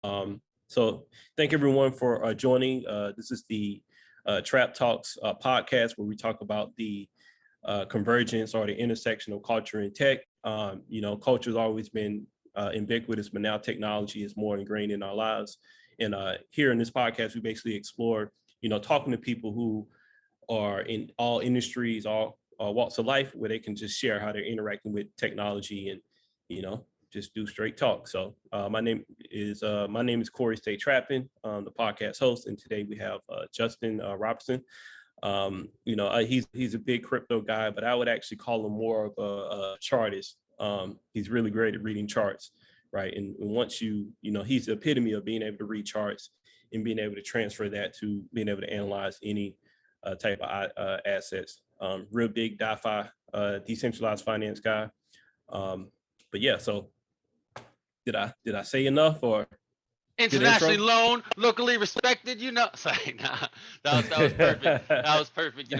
So thank everyone for joining. This is the Trap Talks podcast where we talk about the convergence or the intersection of culture and tech. Culture has always been ubiquitous, but now technology is more ingrained in our lives. And here in this podcast, we basically explore, talking to people who are in all industries, all walks of life, where they can just share how they're interacting with technology and, just do straight talk. So my name is Corey Stay Trapping, the podcast host, and today we have Justin Robertson. He's a big crypto guy, but I would actually call him more of a chartist. He's really great at reading charts, right? And once he's the epitome of being able to read charts and being able to transfer that to being able to analyze any type of assets. Real big DeFi, decentralized finance guy. But yeah, so did I say enough or internationally known, locally respected, Sorry, nah, that was perfect. That was perfect.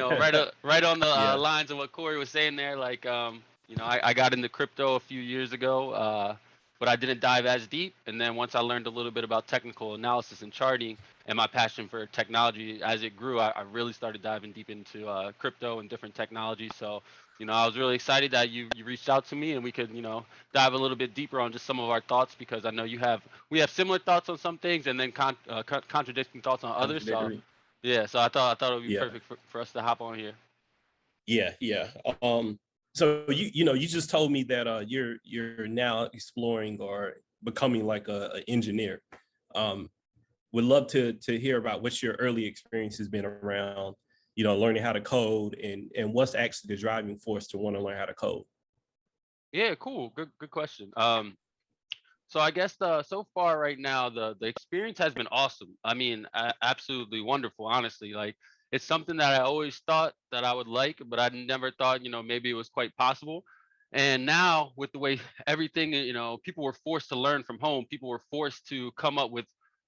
Right on the lines of what Corey was saying there. Like, I got into crypto a few years ago, but I didn't dive as deep. And then once I learned a little bit about technical analysis and charting and my passion for technology as it grew, I really started diving deep into crypto and different technologies. So, I was really excited that you reached out to me and we could, dive a little bit deeper on just some of our thoughts, because I know we have similar thoughts on some things and then contradicting thoughts on others. So yeah, so I thought it would be perfect for us to hop on here. Yeah. So you just told me that you're now exploring or becoming like a engineer. Would love to hear about what your early experience has been around, learning how to code and what's actually the driving force to want to learn how to code. Yeah, cool. Good question. So I guess so far right now the experience has been awesome. I mean, absolutely wonderful. Honestly, like it's something that I always thought that I would like, but I never thought maybe it was quite possible. And now with the way everything, people were forced to learn from home. People were forced to come up with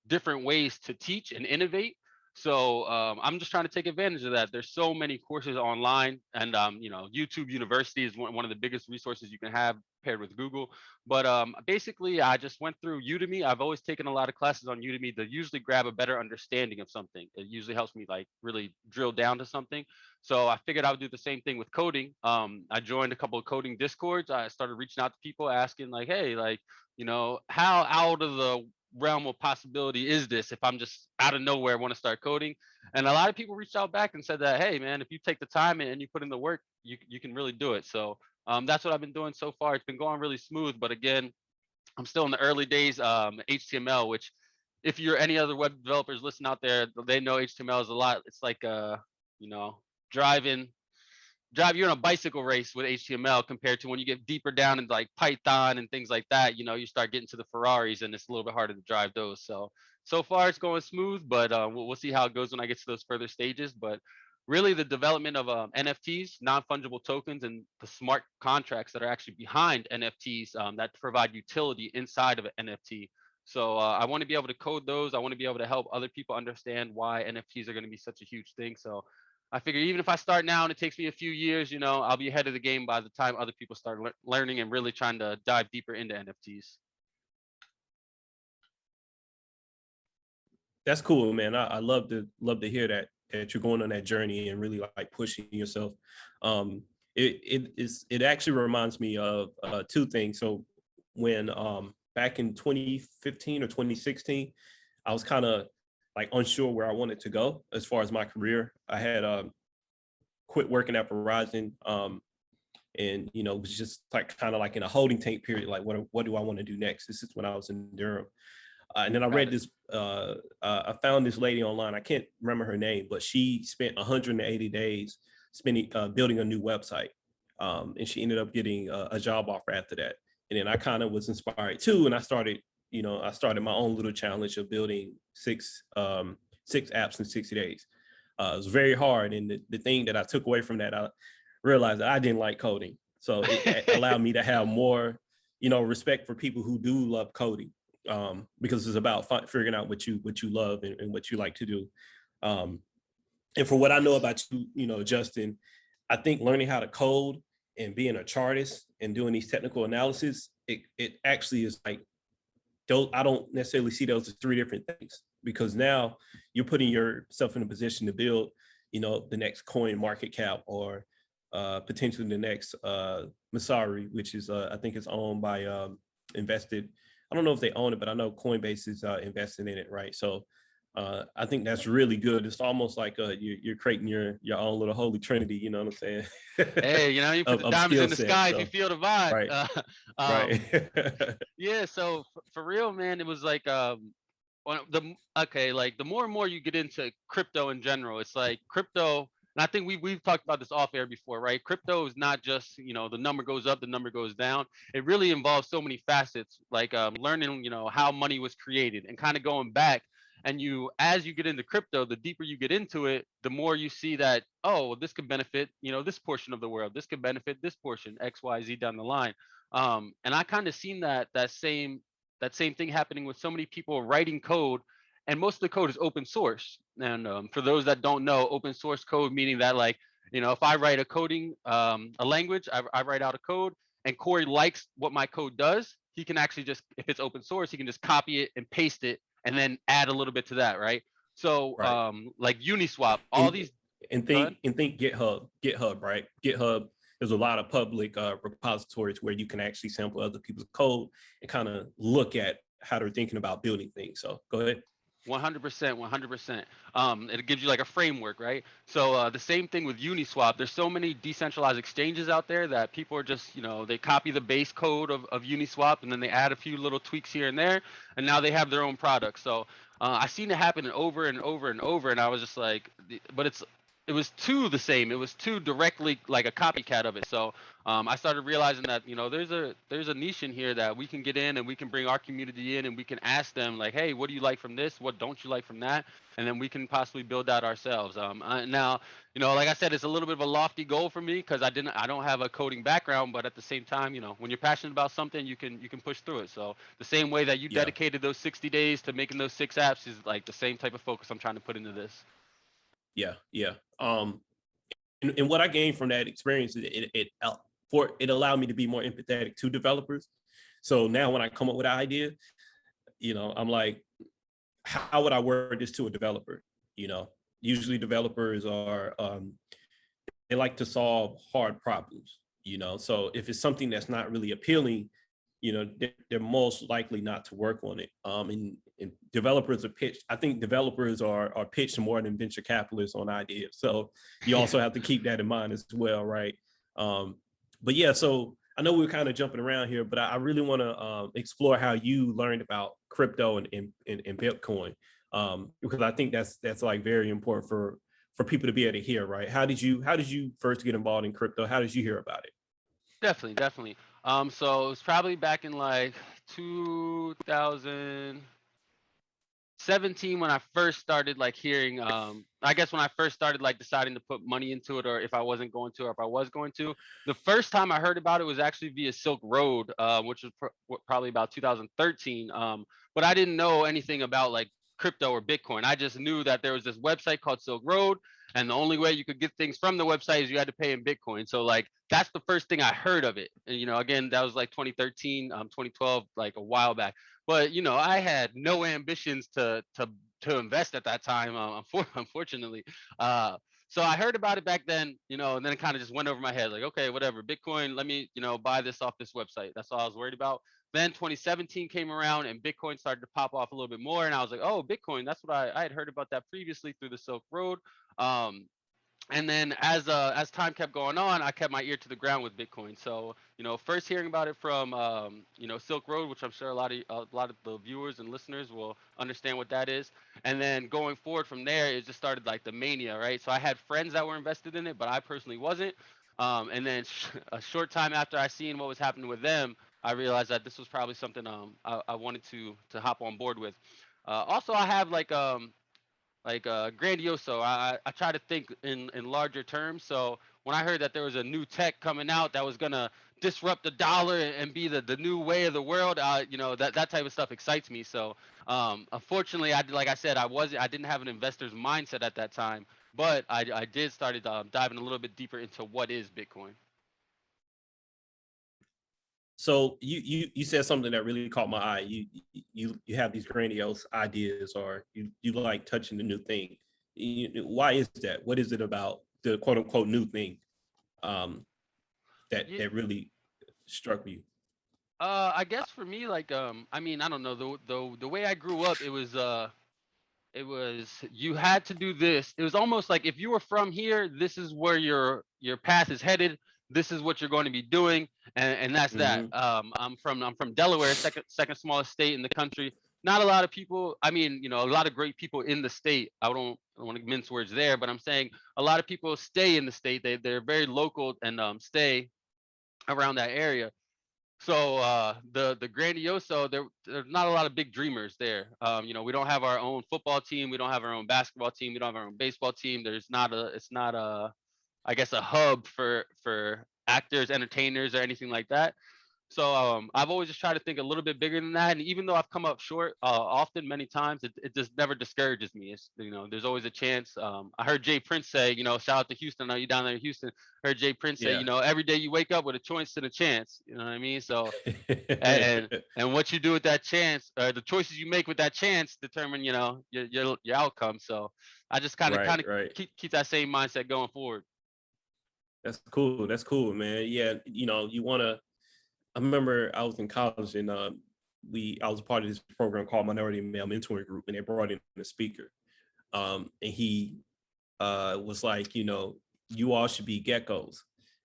different ways to teach and innovate. So I'm just trying to take advantage of that. There's so many courses online, and YouTube University is one of the biggest resources you can have paired with Google. But basically, I just went through Udemy. I've always taken a lot of classes on Udemy to usually grab a better understanding of something. It usually helps me like really drill down to something. So I figured I would do the same thing with coding. I joined a couple of coding discords. I started reaching out to people asking like, hey, like, how out of the realm of possibility is this if I'm just out of nowhere want to start coding? And a lot of people reached out back and said that, hey man, if you take the time and you put in the work, you can really do it. So that's what I've been doing so far. It's been going really smooth, but again, I'm still in the early days. HTML, which if you're any other web developers listen out there, they know HTML is a lot. It's like you know driving you're in a bicycle race with HTML compared to when you get deeper down into like Python and things like that. You start getting to the Ferraris and it's a little bit harder to drive those. So far it's going smooth, but we'll see how it goes when I get to those further stages. But really the development of NFTs, non-fungible tokens, and the smart contracts that are actually behind NFTs that provide utility inside of an NFT. So I want to be able to code those. I want to be able to help other people understand why NFTs are going to be such a huge thing. So I figure even if I start now and it takes me a few years, I'll be ahead of the game by the time other people start learning and really trying to dive deeper into NFTs. That's cool, man. I love to hear that you're going on that journey and really like pushing yourself. It actually reminds me of two things. So when back in 2015 or 2016, I was kind of like unsure where I wanted to go as far as my career. I had quit working at Verizon, and was just like kind of like in a holding tank period. Like, what do I want to do next? This is when I was in Durham. And then I read this, I found this lady online. I can't remember her name, but she spent 180 days building a new website. And she ended up getting a job offer after that. And then I kind of was inspired too. And I started my own little challenge of building six apps in 60 days. It was very hard. And the thing that I took away from that, I realized that I didn't like coding. So it allowed me to have more, respect for people who do love coding. Because it's about figuring out what you love and what you like to do. And for what I know about you, Justin, I think learning how to code and being a chartist and doing these technical analysis, it actually is like I don't necessarily see those as three different things, because now you're putting yourself in a position to build, the next coin market cap, or potentially the next Masari, which is I think it's owned by invested. I don't know if they own it, but I know Coinbase is invested in it, right? So I think that's really good. It's almost like you're creating your own little holy trinity. You know what I'm saying? Hey, you put the of diamonds skill in the set. sky if you So feel the vibe. right, Um, right. yeah, so for real, man, it was like like the more and more you get into crypto in general, it's like crypto, and I think we've talked about this off air before, right? Crypto is not just, the number goes up, the number goes down. It really involves so many facets, like learning, how money was created and kind of going back. And as you get into crypto, the deeper you get into it, the more you see that, oh, well, this could benefit, this portion of the world. This could benefit this portion, X, Y, Z down the line. And I kind of seen that same thing happening with so many people writing code, and most of the code is open source. And for those that don't know, open source code meaning that, like, if I write a language, I write out a code, and Corey likes what my code does, he can actually just, if it's open source, he can just copy it and paste it and then add a little bit to that, right? So Right. like Uniswap, all and these. and Go ahead. think GitHub, right? GitHub, there's a lot of public repositories where you can actually sample other people's code and kind of look at how they're thinking about building things. So go ahead. 100%, 100%. It gives you like a framework, right? So the same thing with Uniswap. There's so many decentralized exchanges out there that people are just, they copy the base code of Uniswap, and then they add a few little tweaks here and there, and now they have their own product. So I seen it happen over and over and over, and I was just like, but it was too the same. It was too directly like a copycat of it. So I started realizing that, there's a niche in here that we can get in, and we can bring our community in, and we can ask them like, hey, what do you like from this? What don't you like from that? And then we can possibly build that ourselves. Now, like I said, it's a little bit of a lofty goal for me because I don't have a coding background, but at the same time, when you're passionate about something, you can push through it. So the same way that you Yeah, dedicated those 60 days to making those 6 apps is like the same type of focus I'm trying to put into this. yeah. And what I gained from that experience is it allowed me to be more empathetic to developers. So now when I come up with an idea, I'm like, how would I word this to a developer? Usually developers are they like to solve hard problems. So if it's something that's not really appealing, they're most likely not to work on it. And developers are pitched. I think developers are pitched more than venture capitalists on ideas. So you also have to keep that in mind as well, right? But yeah, so I know we're kind of jumping around here, but I really want to explore how you learned about crypto and Bitcoin, because I think that's like very important for people to be able to hear, right? How did you first get involved in crypto? How did you hear about it? Definitely, definitely. So it was probably back in like 2017 when I first started like hearing. I guess when I first started like deciding to put money into it, or if I wasn't going to, or if I was going to. The first time I heard about it was actually via Silk Road, which was probably about 2013. But I didn't know anything about like crypto or Bitcoin. I just knew that there was this website called Silk Road, and the only way you could get things from the website is you had to pay in Bitcoin. So like that's the first thing I heard of it. And again, that was like 2013, 2012, like a while back. But I had no ambitions to invest at that time, unfortunately. So I heard about it back then, and then it kind of just went over my head, like, okay, whatever, Bitcoin, let me, buy this off this website. That's all I was worried about. Then 2017 came around and Bitcoin started to pop off a little bit more, and I was like, oh, Bitcoin, that's what I had heard about that previously through the Silk Road. Um, and then as time kept going on, I kept my ear to the ground with Bitcoin. So first hearing about it from Silk Road, which I'm sure a lot of the viewers and listeners will understand what that is. And then going forward from there, it just started like the mania, right? So I had friends that were invested in it, but I personally wasn't. And then a short time after I seen what was happening with them, I realized that this was probably something I wanted to hop on board with. Also, I have like grandioso. I try to think in larger terms. So when I heard that there was a new tech coming out that was gonna disrupt the dollar and be the new way of the world, that type of stuff excites me. So unfortunately, like I said, I didn't have an investor's mindset at that time, but I did started diving a little bit deeper into what is Bitcoin. So you said something that really caught my eye. You have these grandiose ideas, or you like touching the new thing. Why is that? What is it about the quote unquote new thing that Yeah, that really struck you? I guess for me, like, I mean, I don't know, the way I grew up, it was you had to do this. It was almost like if you were from here, this is where your path is headed. This is what you're going to be doing, and that's that. Hmm. I'm from Delaware, second smallest state in the country. Not a lot of people. I mean, a lot of great people in the state. I don't want to mince words there, but I'm saying a lot of people stay in the state. They're very local and stay around that area. So the grandioso, there's not a lot of big dreamers there. We don't have our own football team, we don't have our own basketball team, we don't have our own baseball team. It's not a, I guess, a hub for actors, entertainers, or anything like that. So I've always just tried to think a little bit bigger than that. And even though I've come up short often, many times, it just never discourages me. It's, there's always a chance. I heard Jay Prince say, shout out to Houston. I know you down there in Houston. Heard Jay Prince say, Yeah. every day you wake up with a choice and a chance. You know what I mean? So and what you do with that chance, the choices you make with that chance determine, your outcome. So I just kind of Right, right. keep that same mindset going forward. That's cool. That's cool, man. Yeah, you want to. I remember I was in college and I was a part of this program called Minority Male Mentoring Group, and they brought in a speaker, and he was like, you all should be geckos,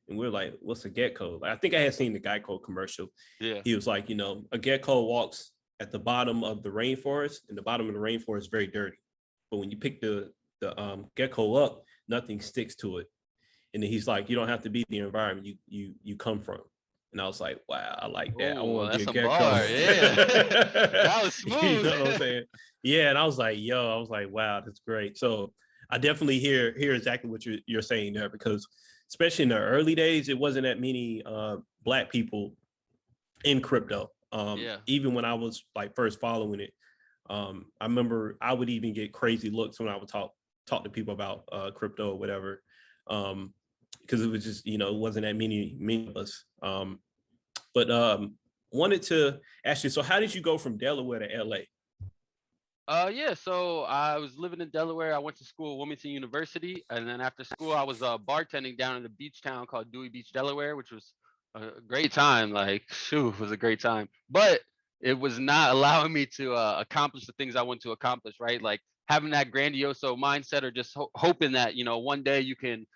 and we are like, what's a gecko? Like, I think I had seen the Geico commercial. Yeah. He was like, a gecko walks at the bottom of the rainforest, and the bottom of the rainforest is very dirty, but when you pick the gecko up, nothing sticks to it. And then he's like, you don't have to be the environment you come from. And I was like, wow, I like that. I Oh, want to be that's a some gecko. bar. Yeah. That was You smooth. know what I'm saying? Yeah. And I was like, wow, that's great. So I definitely hear exactly what you're saying there, because especially in the early days, it wasn't that many Black people in crypto. Yeah. Even when I was like first following it, I remember I would even get crazy looks when I would talk to people about crypto or whatever. Because it was just, it wasn't that many of us. But wanted to ask you, so how did you go from Delaware to LA? Yeah, so I was living in Delaware. I went to school at Wilmington University, and then after school, I was bartending down in a beach town called Dewey Beach, Delaware, which was a great time. Like, shoot, it was a great time. But it was not allowing me to accomplish the things I want to accomplish, right? Like having that grandioso mindset, or just hoping that, one day you can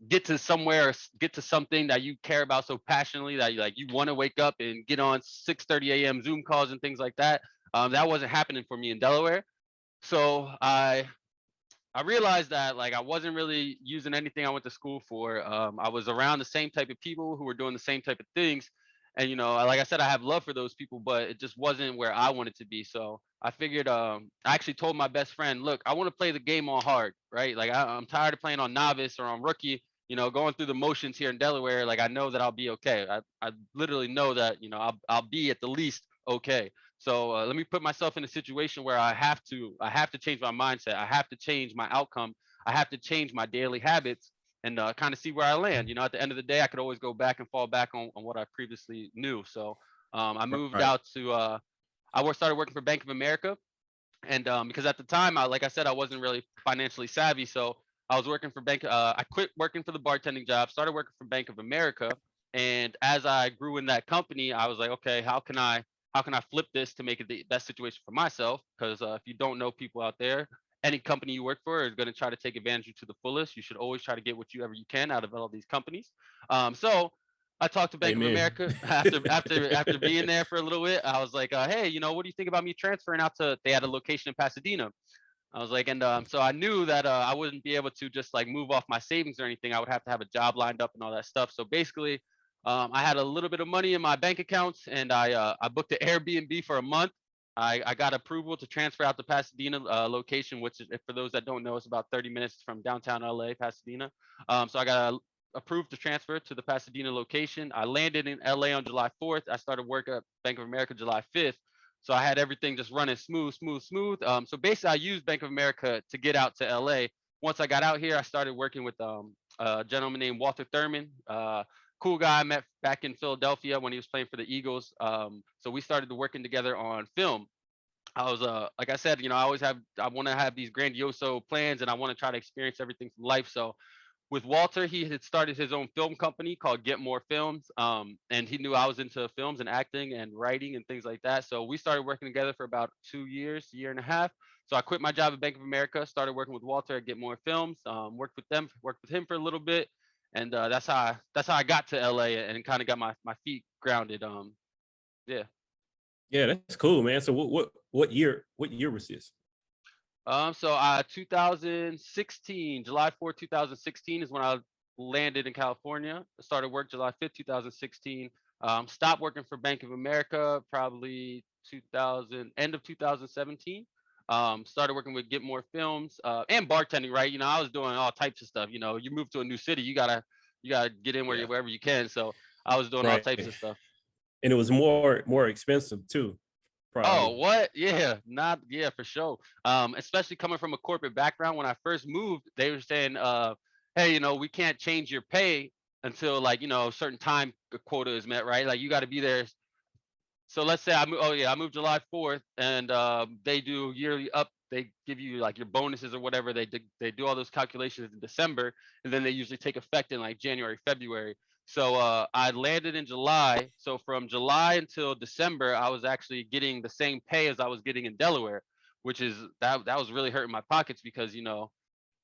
get to somewhere, or get to something that you care about so passionately that you want to wake up and get on 6:30 a.m. Zoom calls and things like that. That wasn't happening for me in Delaware. So I realized that, like, I wasn't really using anything I went to school for. I was around the same type of people who were doing the same type of things, and like I said, I have love for those people, but it just wasn't where I wanted to be. So I figured, I actually told my best friend, look, I want to play the game on hard, right? Like I'm tired of playing on novice or on rookie. Going through the motions here in Delaware. Like I know that I'll be okay. I literally know that I'll be at the least okay. So let me put myself in a situation where I have to change my mindset. I have to change my outcome. I have to change my daily habits and kind of see where I land. At the end of the day, I could always go back and fall back on what I previously knew. So I moved Right. out to started working for Bank of America, and because at the time, like I said, I wasn't really financially savvy, so I was working for Bank. I quit working for the bartending job, started working for Bank of America, and as I grew in that company, I was like, okay, how can I flip this to make it the best situation for myself? Because if you don't know, people out there, any company you work for is going to try to take advantage of you to the fullest. You should always try to get whatever you can out of all these companies. So I talked to Bank of Amen. America after being there for a little bit. I was like, hey, what do you think about me transferring out to? They had a location in Pasadena. I was like, and so I knew that I wouldn't be able to just like move off my savings or anything. I would have to have a job lined up and all that stuff. So basically, I had a little bit of money in my bank accounts, and I booked an Airbnb for a month. I got approval to transfer out the Pasadena location, which is, for those that don't know, it's about 30 minutes from downtown LA, Pasadena. So I got approved to transfer to the Pasadena location. I landed in LA on July 4th. I started work at Bank of America July 5th. So I had everything just running smooth, smooth, smooth. So basically, I used Bank of America to get out to LA. Once I got out here, I started working with a gentleman named Walter Thurman, cool guy I met back in Philadelphia when he was playing for the Eagles. So we started working together on film. I was like I said, I want to have these grandioso plans and I want to try to experience everything from life. So with Walter, he had started his own film company called Get More Films. And he knew I was into films and acting and writing and things like that. So we started working together for about 2 years, year and a half. So I quit my job at Bank of America, started working with Walter at Get More Films, worked with him for a little bit. And that's how I got to LA and kind of got my feet grounded. Yeah. Yeah, that's cool, man. So what year was this? So 2016, July 4th, 2016 is when I landed in California. I started work July 5th, 2016. Stopped working for Bank of America probably 2000 end of 2017. Started working with Get More Films and bartending. Right, I was doing all types of stuff. You move to a new city, you gotta get in Yeah, wherever you can. So I was doing all right. types of stuff. And it was more expensive too, Oh, probably. what? Yeah, not yeah, for sure. Especially coming from a corporate background, when I first moved, they were saying, hey, we can't change your pay until like, a certain time quota is met, right? Like you got to be there. So let's say I moved July 4th, and they do yearly up. They give you like your bonuses or whatever. They do all those calculations in December, and then they usually take effect in like January, February. So I landed in July. So from July until December, I was actually getting the same pay as I was getting in Delaware, which is that was really hurting my pockets because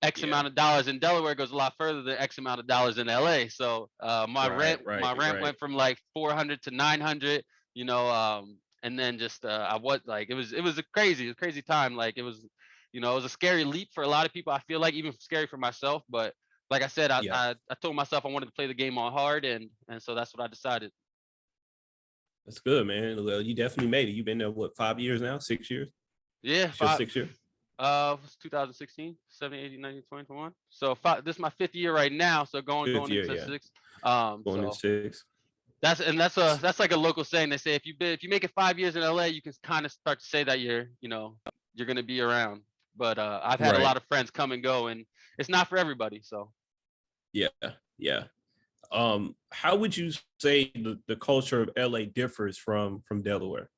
X Yeah. amount of dollars in Delaware goes a lot further than X amount of dollars in LA. So my Right, rent right, my rent right. went from like 400 to 900, and then just I was like it was a crazy time. Like it was a scary leap for a lot of people. I feel like even scary for myself, but like I said, I Yeah, I, I told myself I wanted to play the game on hard, and so that's what I decided. that's good, man. Well, you definitely made it. You've been there what, 5 years now? 6 years? Yeah, It's your 6 year? it was 2016, 17, 18, 19, 20, 21. So this is my fifth year right now. So going Fifth going year, into yeah. six. Going in So six. that's like a local saying. They say if you make it 5 years in LA, you can kind of start to say that you're gonna be around. But I've had a Right. lot of friends come and go, and it's not for everybody. So Yeah. Yeah. How would you say the culture of LA differs from Delaware?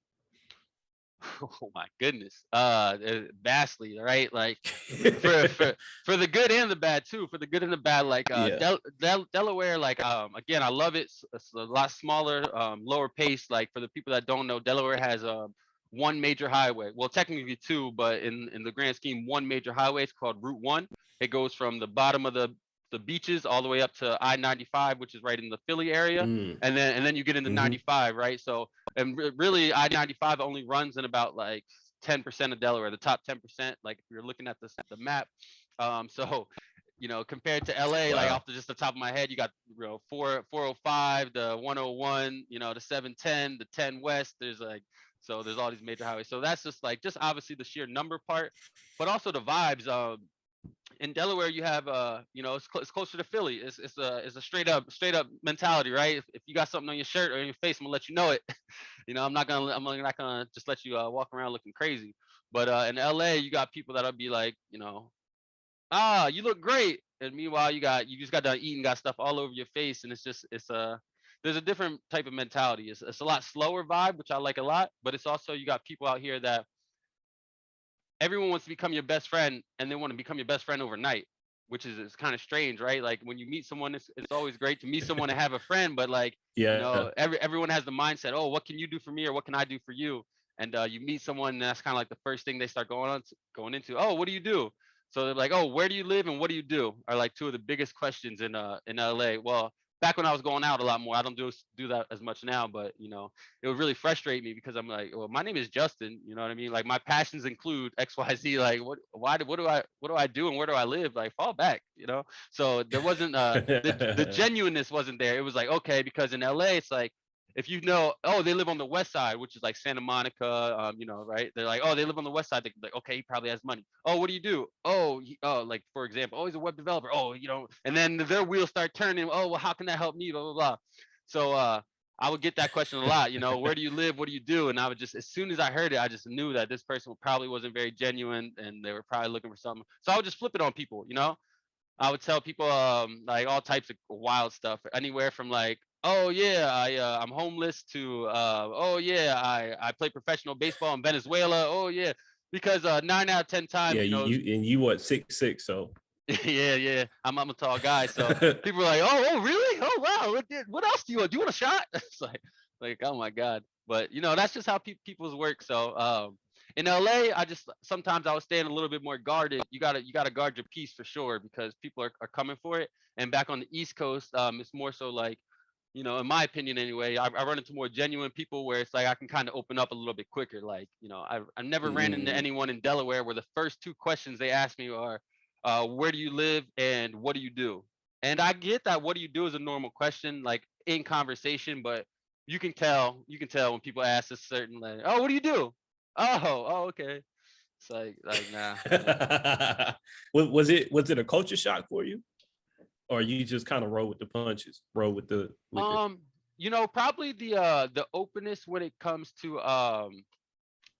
oh my goodness, vastly, right? Like for the good and the bad too. For the good and the bad, like Yeah. Delaware, like again, I love it. It's a lot smaller, lower pace. Like for the people that don't know, Delaware has one major highway. Well, technically two, but in the grand scheme, one major highway. It's called Route One. It goes from the bottom of the beaches all the way up to I-95, which is right in the Philly area, Mm. and then you get into Hmm. 95, right? So and really I-95 only runs in about like 10% of Delaware, the top 10%. Like if you're looking at the map, so compared to LA, like Wow. off just the top of my head, you got 405, the 101, the 710, the 10 West. There's all these major highways. So that's just obviously the sheer number part, but also the vibes. In Delaware, you have it's closer to Philly. It's a straight up mentality, right? If you got something on your shirt or in your face, I'm gonna let you know it. I'm not gonna just let you walk around looking crazy. But in LA, you got people that'll be like, you look great, and meanwhile you just got done eating, got stuff all over your face, and there's a different type of mentality. It's a lot slower vibe, which I like a lot, but it's also you got people out here that everyone wants to become your best friend, and they want to become your best friend overnight, which is kind of strange, right? Like when you meet someone, it's always great to meet someone and have a friend, but like Yeah. everyone has the mindset, oh, what can you do for me or what can I do for you? And you meet someone, and that's kind of like the first thing they start going into. Oh, what do you do? So they're like, oh, where do you live and what do you do? Are like two of the biggest questions in LA. Well, back when I was going out a lot more, I don't do that as much now, but it would really frustrate me because I'm like, well, my name is Justin. You know what I mean? Like my passions include X, Y, Z. Like what do I do and where do I live? Like fall back. So there wasn't the genuineness wasn't there. It was like okay, because in LA it's like if oh, they live on the west side, which is like Santa Monica, right? They're like, oh, they live on the west side. They're like, okay, he probably has money. Oh, what do you do? Oh, like for example, oh, he's a web developer. Oh, and then their wheels start turning. Oh, well, how can that help me? Blah blah blah. So I would get that question a lot. Where do you live? What do you do? And I would just, as soon as I heard it, I just knew that this person probably wasn't very genuine, and they were probably looking for something. So I would just flip it on people. I would tell people like all types of wild stuff, anywhere from like oh yeah, I'm homeless to oh yeah, I play professional baseball in Venezuela. Oh yeah, because 9 out of 10 times, Yeah, you know, you what 6'6", so yeah, yeah, I'm a tall guy, so people are like, oh really? Oh wow, what else do you want? Do you want a shot? It's like oh my god. But you know, that's just how people's work. So in LA, I just sometimes I was staying a little bit more guarded. You gotta guard your peace for sure because people are coming for it. And back on the East Coast, it's more so like, you know, in my opinion anyway, I run into more genuine people where it's like I can kind of open up a little bit quicker. Like, you know, I never ran into mm, anyone in Delaware where the first two questions they ask me are, where do you live and what do you do? And I get that what do you do is a normal question, like in conversation, but you can tell when people ask a certain like, oh, what do you do? Oh, okay. It's like nah, nah. was it a culture shock for you, or you just kind of roll with the punches, roll with it? Um, you know, probably the openness when it comes to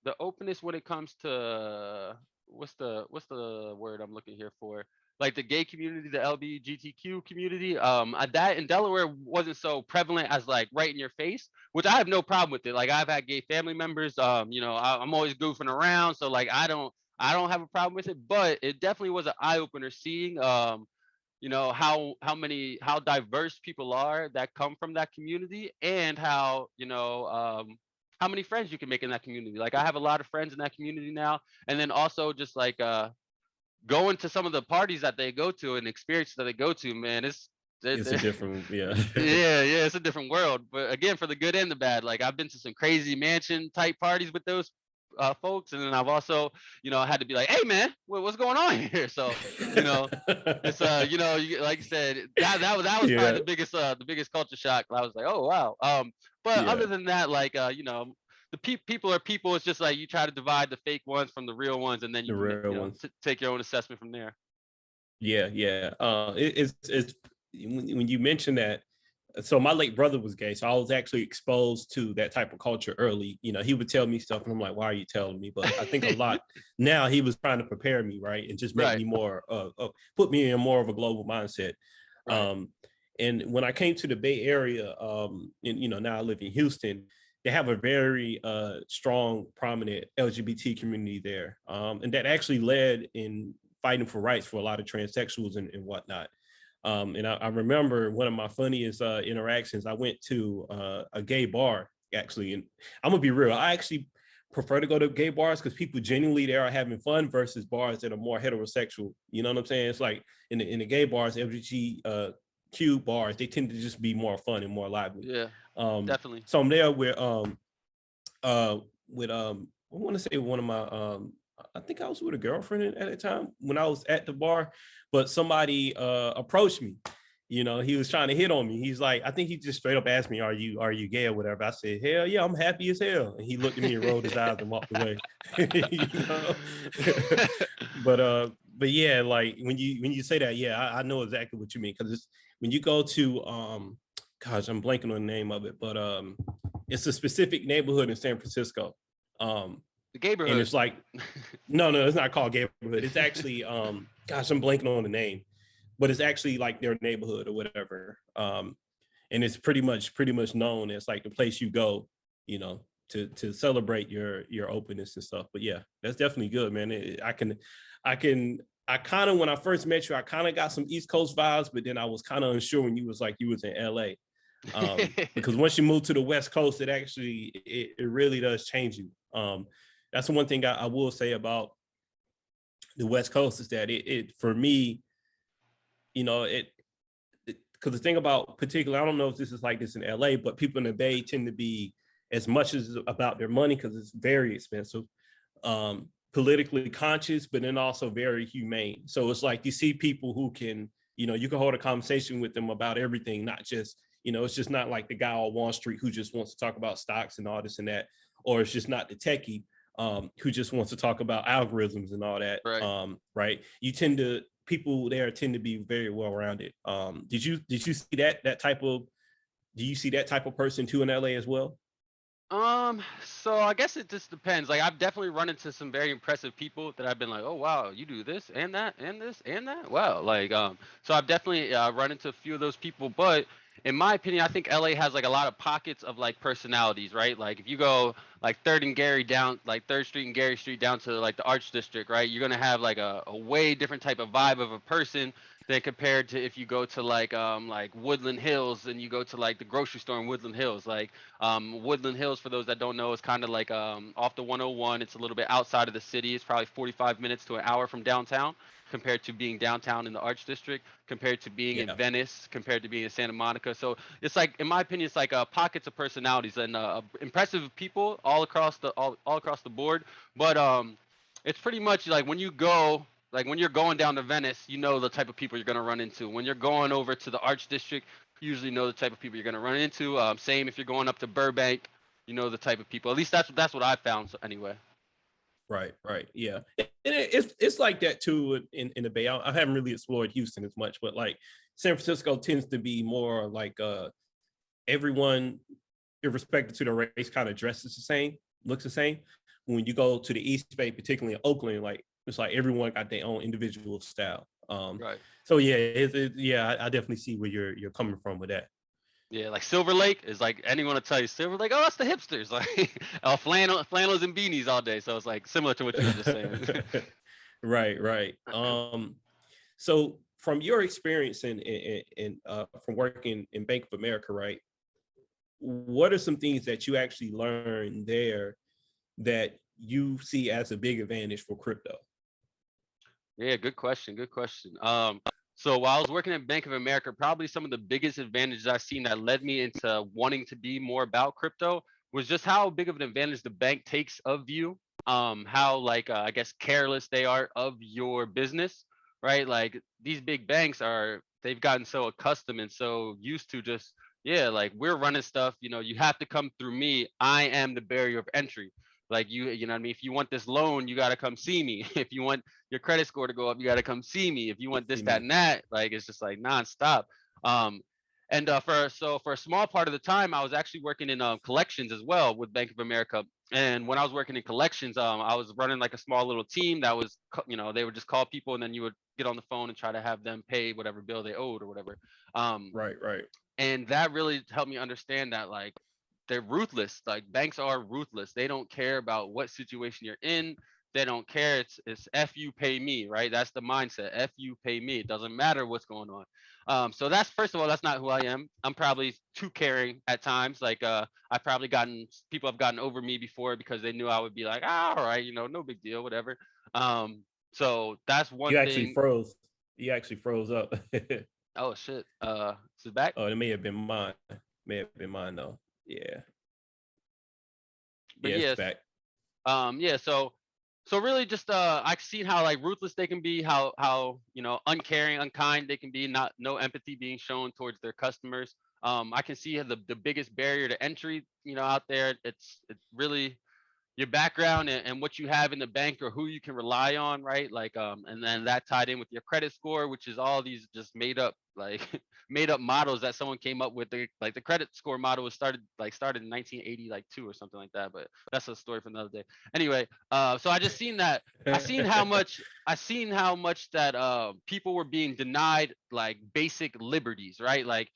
the openness when it comes to what's the word I'm looking here for? Like the gay community, the LGBTQ community. That in Delaware wasn't so prevalent as like right in your face, which I have no problem with it. Like I've had gay family members. You know, I'm always goofing around, so like I don't have a problem with it. But it definitely was an eye opener seeing you know how diverse people are that come from that community, and how you know how many friends you can make in that community. Like I have a lot of friends in that community now, and then also just like going to some of the parties that they go to and experiences that they go to, man, It's a different, yeah. yeah, yeah, it's a different world. But again, for the good and the bad. Like I've been to some crazy mansion type parties with those folks, and then I've also, you know, had to be like, hey man, what's going on here? So, you know, it's you know, like you said, that was probably Yeah, the biggest culture shock. I was like, oh wow. But yeah, other than that, like you know, the people are people. It's just like you try to divide the fake ones from the real ones, and then you the can real you know ones. take your own assessment from there. Yeah, yeah. It's when you mention that. So my late brother was gay, so I was actually exposed to that type of culture early. You know, he would tell me stuff, and I'm like, "Why are you telling me?" But I think a lot now he was trying to prepare me, right, and just make Right, me more, put me in more of a global mindset. right. Um, and when I came to the Bay Area, and you know, now I live in Houston, they have a very strong, prominent LGBT community there, and that actually led in fighting for rights for a lot of transsexuals and whatnot. And I remember one of my funniest interactions. I went to a gay bar actually, and I'm gonna be real. I actually prefer to go to gay bars because people genuinely there are having fun versus bars that are more heterosexual. You know what I'm saying? It's like in the gay bars, LGBTQ bars, they tend to just be more fun and more lively. Yeah, Um, definitely. so I'm there uh with I want to say one of my I think I was with a girlfriend at the time when I was at the bar, but somebody approached me. You know, he was trying to hit on me. He's like, I think he just straight up asked me, "Are you gay or whatever?" I said, "Hell yeah, I'm happy as hell." And he looked at me and rolled his eyes and walked away. You know, but yeah, like when you say that, yeah, I know exactly what you mean because it's when you go to gosh, I'm blanking on the name of it, but it's a specific neighborhood in San Francisco. Um, The and neighborhood. it's like, no, it's not called neighborhood. It's actually, gosh, I'm blanking on the name, but it's actually like their neighborhood or whatever. And it's pretty much known as like the place you go, you know, to celebrate your openness and stuff. But yeah, that's definitely good, man. I can, I kind of when I first met you, I kind of got some East Coast vibes, but then I was kind of unsure when you was like you was in LA. Because once you move to the West Coast, it really does change you. That's the one thing I will say about the West Coast is that it for me, you know, because the thing about particularly, I don't know if this is like this in LA, but people in the Bay tend to be as much as about their money because it's very expensive, politically conscious, but then also very humane. So it's like you see people who can, you know, you can hold a conversation with them about everything, not just, you know, it's just not like the guy on Wall Street who just wants to talk about stocks and all this and that, or it's just not the techie who just wants to talk about algorithms and all that. Right. Right. People there tend to be very well rounded. Did you see that type of do you see that type of person too in LA as well? So I guess it just depends. Like I've definitely run into some very impressive people that I've been like, oh wow, you do this and that and this and that. Wow. Like so I've definitely run into a few of those people, but in my opinion, I think LA has like a lot of pockets of like personalities, right? Like if you go like Third and Gary down, like Third Street and Gary Street down to like the Arch District, right? You're gonna have like a way different type of vibe of a person than compared to if you go to like Woodland Hills and you go to like the grocery store in Woodland Hills. Like Woodland Hills, for those that don't know, is kind of like off the 101. It's a little bit outside of the city. It's probably 45 minutes to an hour from downtown compared to being downtown in the Arch District, compared to being in Yeah. Venice, compared to being in Santa Monica. So it's like, in my opinion, it's like pockets of personalities and impressive people all across the board. But it's pretty much like when you go, like when you're going down to Venice, you know the type of people you're gonna run into. When you're going over to the Arch District, you usually know the type of people you're gonna run into. Same if you're going up to Burbank, you know the type of people. At least that's what I found anyway. Right, right, yeah, and it's like that too in the Bay. I haven't really explored Houston as much, but like San Francisco tends to be more like everyone, irrespective to the race, kind of dresses the same, looks the same. When you go to the East Bay, particularly in Oakland, like it's like everyone got their own individual style. Right. So yeah, yeah, I definitely see where you're coming from with that. Yeah, like Silver Lake is like, anyone will tell you Silver Lake. Oh, that's the hipsters, like flannels and beanies all day. So it's like similar to what you were just saying. Right, right. So from your experience from working in Bank of America, right? What are some things that you actually learned there that you see as a big advantage for crypto? Yeah, good question. Good question. So while I was working at Bank of America, probably some of the biggest advantages I've seen that led me into wanting to be more about crypto was just how big of an advantage the bank takes of you. How like I guess careless they are of your business, right? Like these big banks are, they've gotten so accustomed and so used to just, yeah, like we're running stuff. You know, you have to come through me. I am the barrier of entry. Like you know what I mean? If you want this loan, you got to come see me. If you want your credit score to go up, you got to come see me. If you want this, See that, me. and that, like it's just like nonstop. Um, and for a small part of the time, I was actually working in collections as well with Bank of America. And when I was working in collections, I was running like a small little team that was, you know, they would just call people and then you would get on the phone and try to have them pay whatever bill they owed or whatever. Um, Right, right. and that really helped me understand that like they're ruthless. Like banks are ruthless. They don't care about what situation you're in. They don't care. It's f you pay me, right? That's the mindset. F you pay me. It doesn't matter what's going on. So that's, first of all, that's not who I am. I'm probably too caring at times. Like I've probably gotten, people have gotten over me before because they knew I would be like, ah, all right, you know, no big deal, whatever. So that's one You actually thing. froze. You actually froze up. Oh shit. Is it back? Oh, it may have been mine. May have been mine though. Yeah. But Yeah, it's yes. back. Yeah, so really just I've seen how like ruthless they can be, how you know uncaring, unkind they can be, not no empathy being shown towards their customers. I can see the biggest barrier to entry, you know, out there. It's really your background and what you have in the bank or who you can rely on, right? Like and then that tied in with your credit score, which is all these just made up like made up models that someone came up with. Like the credit score model was started in 1980 like two or something like that, but that's a story for another day. Anyway, so I just seen that, I seen how much that people were being denied like basic liberties, right? Like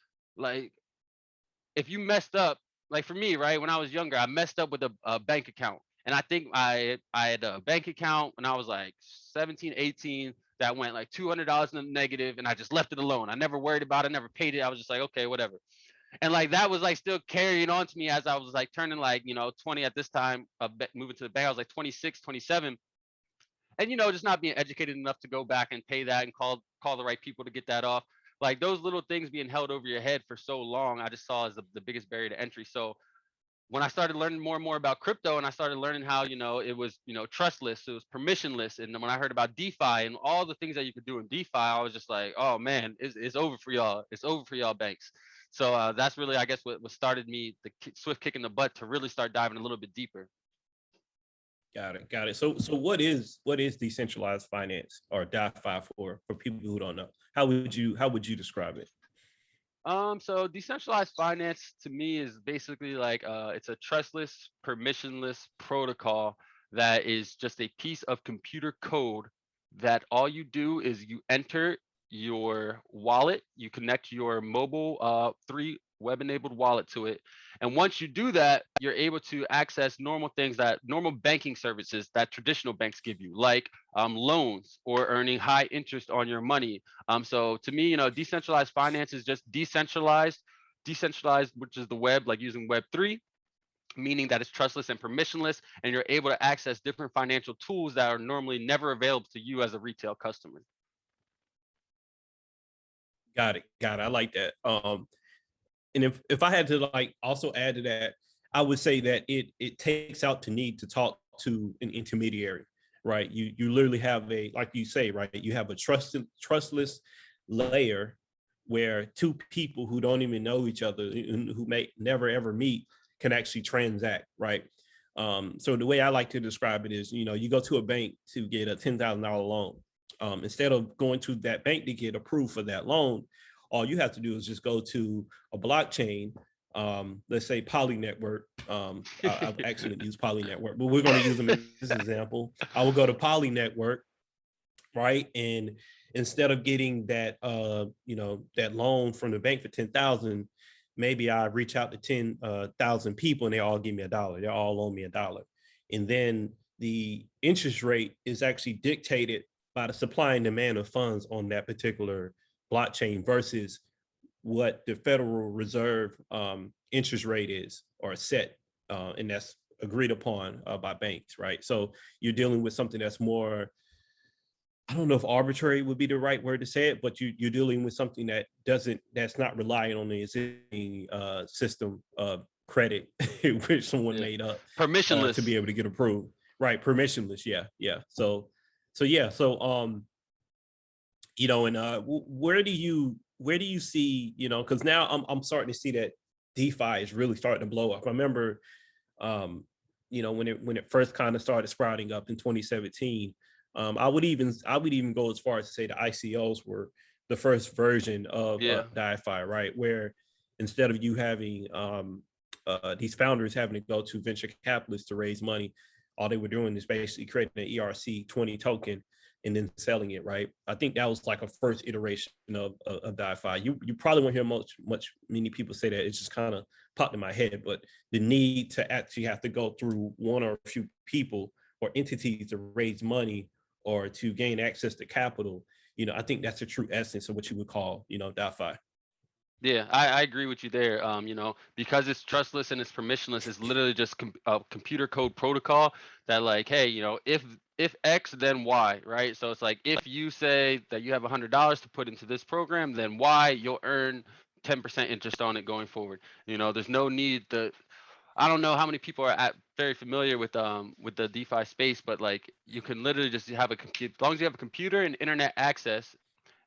if you messed up, like for me, right, when I was younger, I messed up with a bank account. And I think I had a bank account when I was like 17, 18 that went like $200 in the negative and I just left it alone. I never worried about it, never paid it. I was just like, okay, whatever. And like that was like still carrying on to me as I was like turning like, you know, 20 at this time of moving to the bank. I was like 26, 27. And you know, just not being educated enough to go back and pay that and call the right people to get that off. Like those little things being held over your head for so long, I just saw as the biggest barrier to entry. So when I started learning more and more about crypto and I started learning how, you know, it was, you know, trustless, it was permissionless. And then when I heard about DeFi and all the things that you could do in DeFi, I was just like, oh man, it's over for y'all. It's over for y'all banks. So that's really, I guess, what started me the swift kick in the butt to really start diving a little bit deeper. Got it. Got it. So what is decentralized finance or DeFi for people who don't know? How would you describe it? So decentralized finance to me is basically like it's a trustless, permissionless protocol that is just a piece of computer code that all you do is you enter your wallet. You connect your mobile 3 web-enabled wallet to it. And once you do that, you're able to access normal things, that normal banking services that traditional banks give you, like loans or earning high interest on your money. So to me, decentralized finance is just decentralized, which is the web, like using Web3, meaning that it's trustless and permissionless, and you're able to access different financial tools that are normally never available to you as a retail customer. Got it. Got it. I like that. And if I had to like also add to that, I would say that it takes out the need to talk to an intermediary, right? You literally have a, like you say, right? You have a trustless layer where two people who don't even know each other, who may never ever meet, can actually transact, right? So the way I like to describe it is, you go to a bank to get a $10,000 loan. Instead of going to that bank to get approved for that loan, all you have to do is just go to a blockchain, let's say Poly Network. I've actually used Poly Network, but we're going to use them in this example. I will go to Poly Network, right? And instead of getting that, that loan from the bank for 10,000, maybe I reach out to 10,000 people and they all give me $1. They all owe me $1. And then the interest rate is actually dictated by the supply and demand of funds on that particular blockchain versus what the Federal Reserve interest rate is or set, and that's agreed upon by banks, right? So you're dealing with something that's more, I don't know if arbitrary would be the right word to say it, but you're dealing with something that's not relying on the existing system of credit which someone made up Permissionless. to be able to get approved, right? Permissionless, yeah. So and where do you see, because now I'm starting to see that DeFi is really starting to blow up. I remember, when it first kind of started sprouting up in 2017. I would even go as far as to say the ICOs were the first version of DeFi, right? Where instead of you having these founders having to go to venture capitalists to raise money, all they were doing is basically creating an ERC20 token and then selling it, right? I think that was like a first iteration of DeFi. You probably won't hear many people say that. It's just kind of popped in my head, but the need to actually have to go through one or a few people or entities to raise money or to gain access to capital, I think that's a true essence of what you would call, DeFi. Yeah, I agree with you there. Because it's trustless and it's permissionless, it's literally just a computer code protocol that, like, hey, if X, then Y, right? So it's like, if you say that you have $100 to put into this program, then Y, you'll earn 10% interest on it going forward. There's no need to. I don't know how many people are very familiar with the DeFi space, but like, you can literally just have a computer, as long as you have a computer and internet access.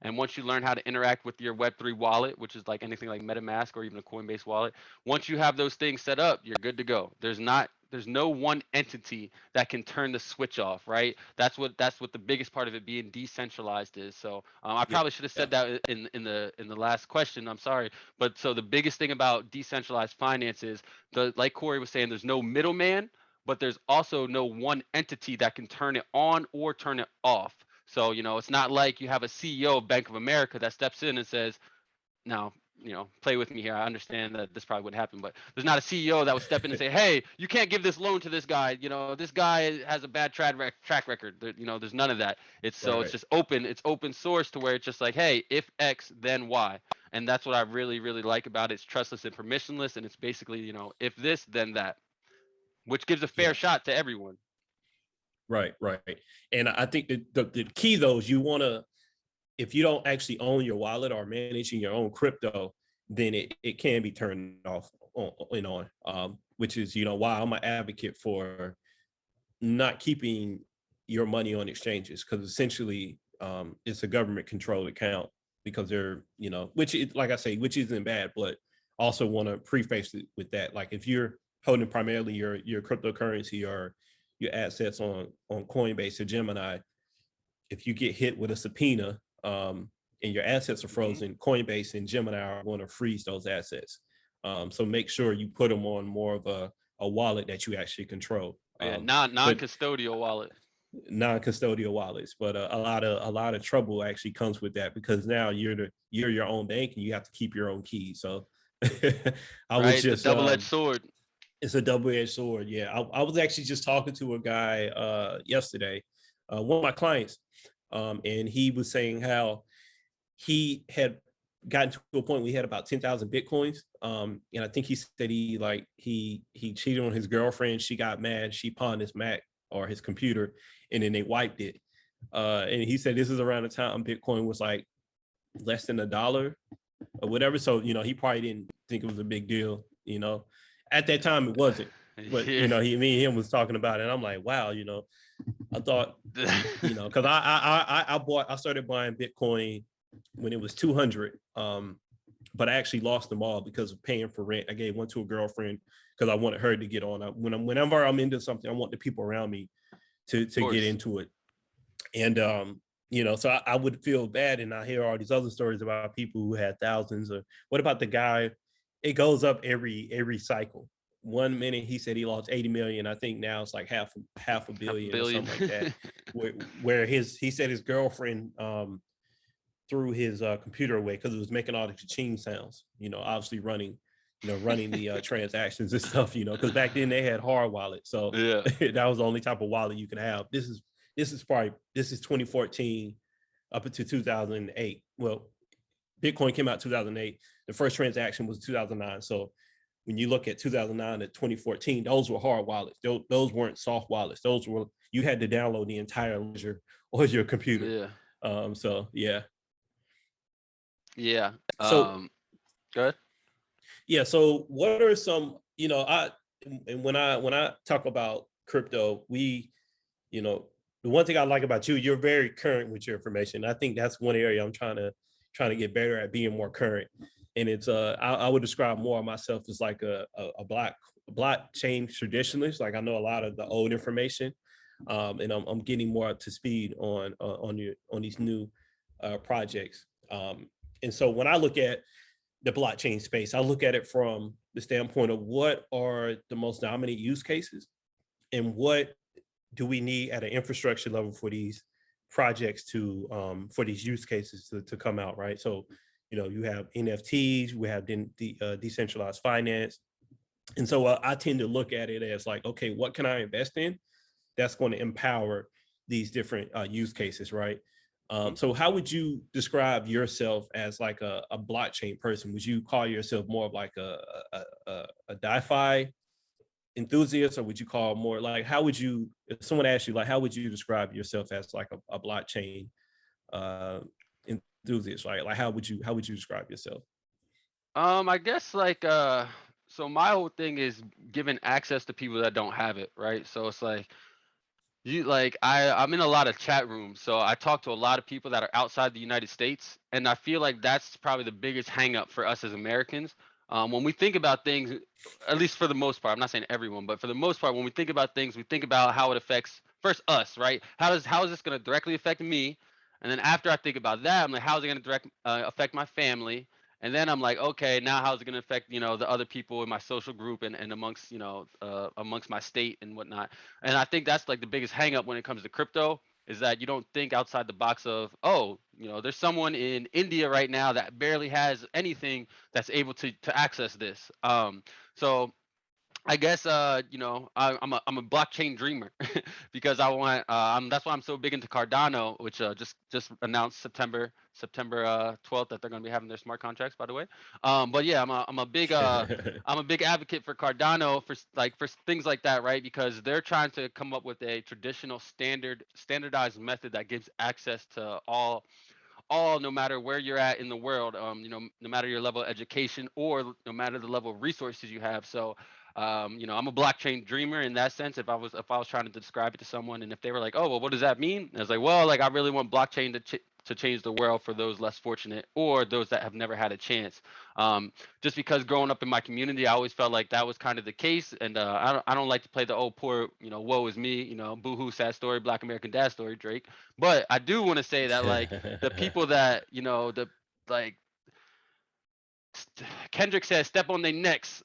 And once you learn how to interact with your Web3 wallet, which is like anything like MetaMask or even a Coinbase wallet, once you have those things set up, you're good to go. There's no one entity that can turn the switch off, right? That's what the biggest part of it being decentralized is. So I probably should have said that in the last question. I'm sorry, but so the biggest thing about decentralized finance is, like Corey was saying, there's no middleman, but there's also no one entity that can turn it on or turn it off. So, it's not like you have a CEO of Bank of America that steps in and says, now, play with me here. I understand that this probably wouldn't happen, but there's not a CEO that would step in and say, hey, you can't give this loan to this guy. This guy has a bad track record. There's none of that. It's just open. It's open source to where it's just like, hey, if X, then Y. And that's what I really, really like about it. It's trustless and permissionless. And it's basically, if this, then that, which gives a fair shot to everyone. Right. And I think that the key though is you want to, if you don't actually own your wallet or managing your own crypto, then it can be turned off on, which is, why I'm an advocate for not keeping your money on exchanges, because essentially it's a government controlled account, because they're, which is, like I say, which isn't bad, but also want to preface it with that. Like, if you're holding primarily your cryptocurrency or your assets on Coinbase or Gemini, if you get hit with a subpoena and your assets are frozen, Coinbase and Gemini are going to freeze those assets. So make sure you put them on more of a wallet that you actually control. Non-custodial wallet. non-custodial wallets, but a lot of trouble actually comes with that, because now you're your own bank and you have to keep your own keys. So I was Right, the just double-edged sword. it's a double-edged sword. Yeah, I was actually just talking to a guy yesterday, one of my clients, and he was saying how he had gotten to a point where he had about 10,000 bitcoins, and I think he said he cheated on his girlfriend. She got mad, she pawned his Mac or his computer, and then they wiped it. And he said this is around the time Bitcoin was like less than $1 or whatever. So he probably didn't think it was a big deal. At that time it wasn't. But Yeah. me and him was talking about it, and I'm like, wow. I thought, because I started buying Bitcoin when it was 200. But I actually lost them all because of paying for rent. I gave one to a girlfriend because I wanted her to get on. Whenever I'm into something, I want the people around me to get into it. And so I would feel bad, and I hear all these other stories about people who had thousands. Or what about the guy? It goes up every cycle. 1 minute he said he lost 80 million. I think now it's like half a billion or something like that. where he said his girlfriend threw his computer away because it was making all the cha-ching sounds. Obviously running the transactions and stuff. Because back then they had hard wallets, so Yeah. that was the only type of wallet you could have. This is 2014 up until 2008. Well, Bitcoin came out 2008. The first transaction was 2009. So when you look at 2009 to 2014, those were hard wallets. Those weren't soft wallets. Those were, you had to download the entire ledger on your computer. Yeah. So yeah. Yeah. So Go ahead. yeah. So what are some, and when I talk about crypto, the one thing I like about you, you're very current with your information. I think that's one area I'm trying to get better at, being more current. And it's I would describe more of myself as like a blockchain traditionalist. Like I know a lot of the old information, and I'm getting more up to speed on these new projects. And so when I look at the blockchain space, I look at it from the standpoint of what are the most dominant use cases, and what do we need at an infrastructure level for these projects to for these use cases to come out, right? So you have NFTs, we have decentralized finance, and so I tend to look at it as like, okay, what can I invest in that's going to empower these different use cases, right? So how would you describe yourself as like a blockchain person? Would you call yourself more of like a DeFi enthusiast, or would you call more like, how would you, if someone asked you, like, how would you describe yourself as like a blockchain enthusiast, right? Like how would you describe yourself? I guess like so my whole thing is giving access to people that don't have it, right? So it's like I'm in a lot of chat rooms, so I talk to a lot of people that are outside the United States, and I feel like that's probably the biggest hang up for us as Americans. When we think about things, at least for the most part, I'm not saying everyone, but for the most part, when we think about things, we think about how it affects first us, right? How is this going to directly affect me? And then after I think about that, I'm like, how is it going to direct affect my family? And then I'm like, okay, now how's it going to affect the other people in my social group and amongst amongst my state and whatnot. And I think that's like the biggest hang up when it comes to crypto, is that you don't think outside the box of, oh, there's someone in India right now that barely has anything that's able to access this. So I guess I'm a blockchain dreamer because I want that's why I'm so big into Cardano, which just announced September 12th that they're going to be having their smart contracts, by the way. But yeah, I'm a big advocate for Cardano for things like that, right? Because they're trying to come up with a traditional standardized method that gives access to all, no matter where you're at in the world, no matter your level of education or no matter the level of resources you have. So I'm a blockchain dreamer in that sense. If I was trying to describe it to someone, and if they were like, oh, well, what does that mean? I was like, well, like I really want blockchain to change the world for those less fortunate or those that have never had a chance. Just because growing up in my community, I always felt like that was kind of the case, and I don't like to play the oh poor, woe is me, boohoo, sad story, Black American dad story, Drake. But I do want to say that like the people that the like Kendrick says step on their necks.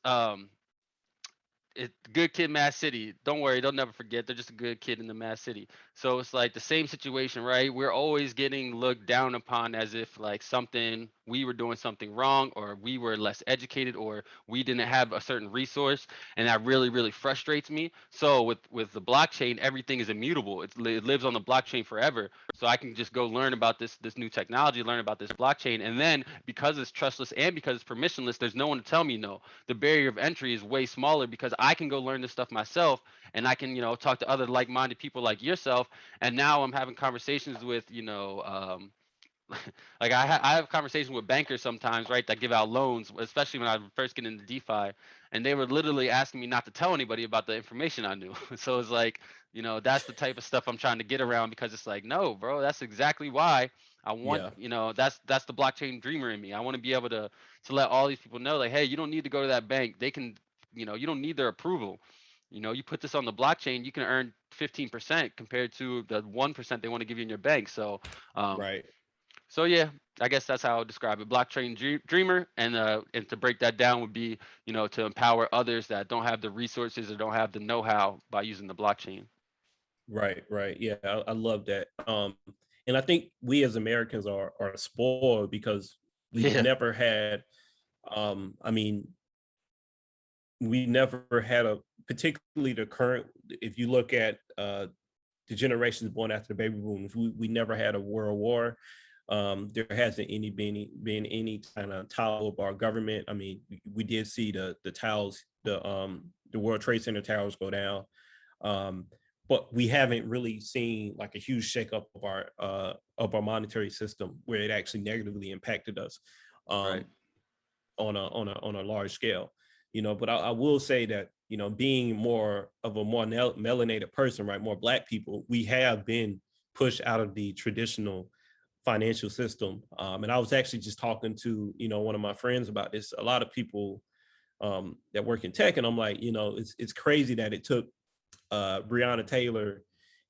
good kid, Mad City. Don't worry, they'll never forget. They're just a good kid in the Mad City. So it's like the same situation, right? We're always getting looked down upon as if like we were doing something wrong, or we were less educated, or we didn't have a certain resource, and that really, really frustrates me. So with the blockchain, everything is immutable. It lives on the blockchain forever. So I can just go learn about this new technology, learn about this blockchain, and then because it's trustless and because it's permissionless, there's no one to tell me no. The barrier of entry is way smaller because I can go learn this stuff myself, and I can, talk to other like-minded people like yourself. And now I'm having conversations with, like I have conversations with bankers sometimes, right, that give out loans, especially when I first get into DeFi, and they were literally asking me not to tell anybody about the information I knew. So it's like, that's the type of stuff I'm trying to get around, because it's like, no, bro, that's exactly why I want, Yeah. that's the blockchain dreamer in me. I want to be able to let all these people know, like, hey, you don't need to go to that bank. They can, you don't need their approval. You put this on the blockchain, you can earn 15% compared to the 1% they want to give you in your bank. Um, Right. so yeah, I guess that's how I would describe it. Blockchain dreamer, and to break that down would be, to empower others that don't have the resources or don't have the know-how by using the blockchain. Right, right. Yeah, I love that. And I think we as Americans are spoiled because we've Yeah, never had I mean, we never had a particularly the current, if you look at the generations born after the baby booms, we never had a world war. There hasn't been any kind of towel of our government. I mean, we did see the towels, the World Trade Center towers go down. Um, but we haven't really seen like a huge shakeup of our monetary system where it actually negatively impacted us right. um, on a large scale. But I will say that being more of a more melanated person, right, more Black people, we have been pushed out of the traditional financial system. And I was actually just talking to one of my friends about this. A lot of people that work in tech, and I'm like, it's crazy that it took Breonna Taylor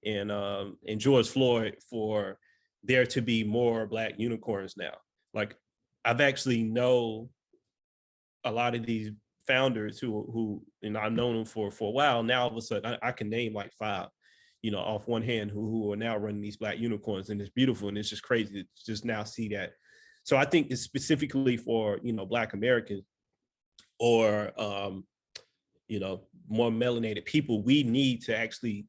and George Floyd for there to be more Black unicorns now. Like, I've actually know a lot of these founders who I've known them for a while. Now all of a sudden I can name like five, off one hand who are now running these Black unicorns, and it's beautiful, and it's just crazy to just now see that. So I think it's specifically for Black Americans or more melanated people. We need to actually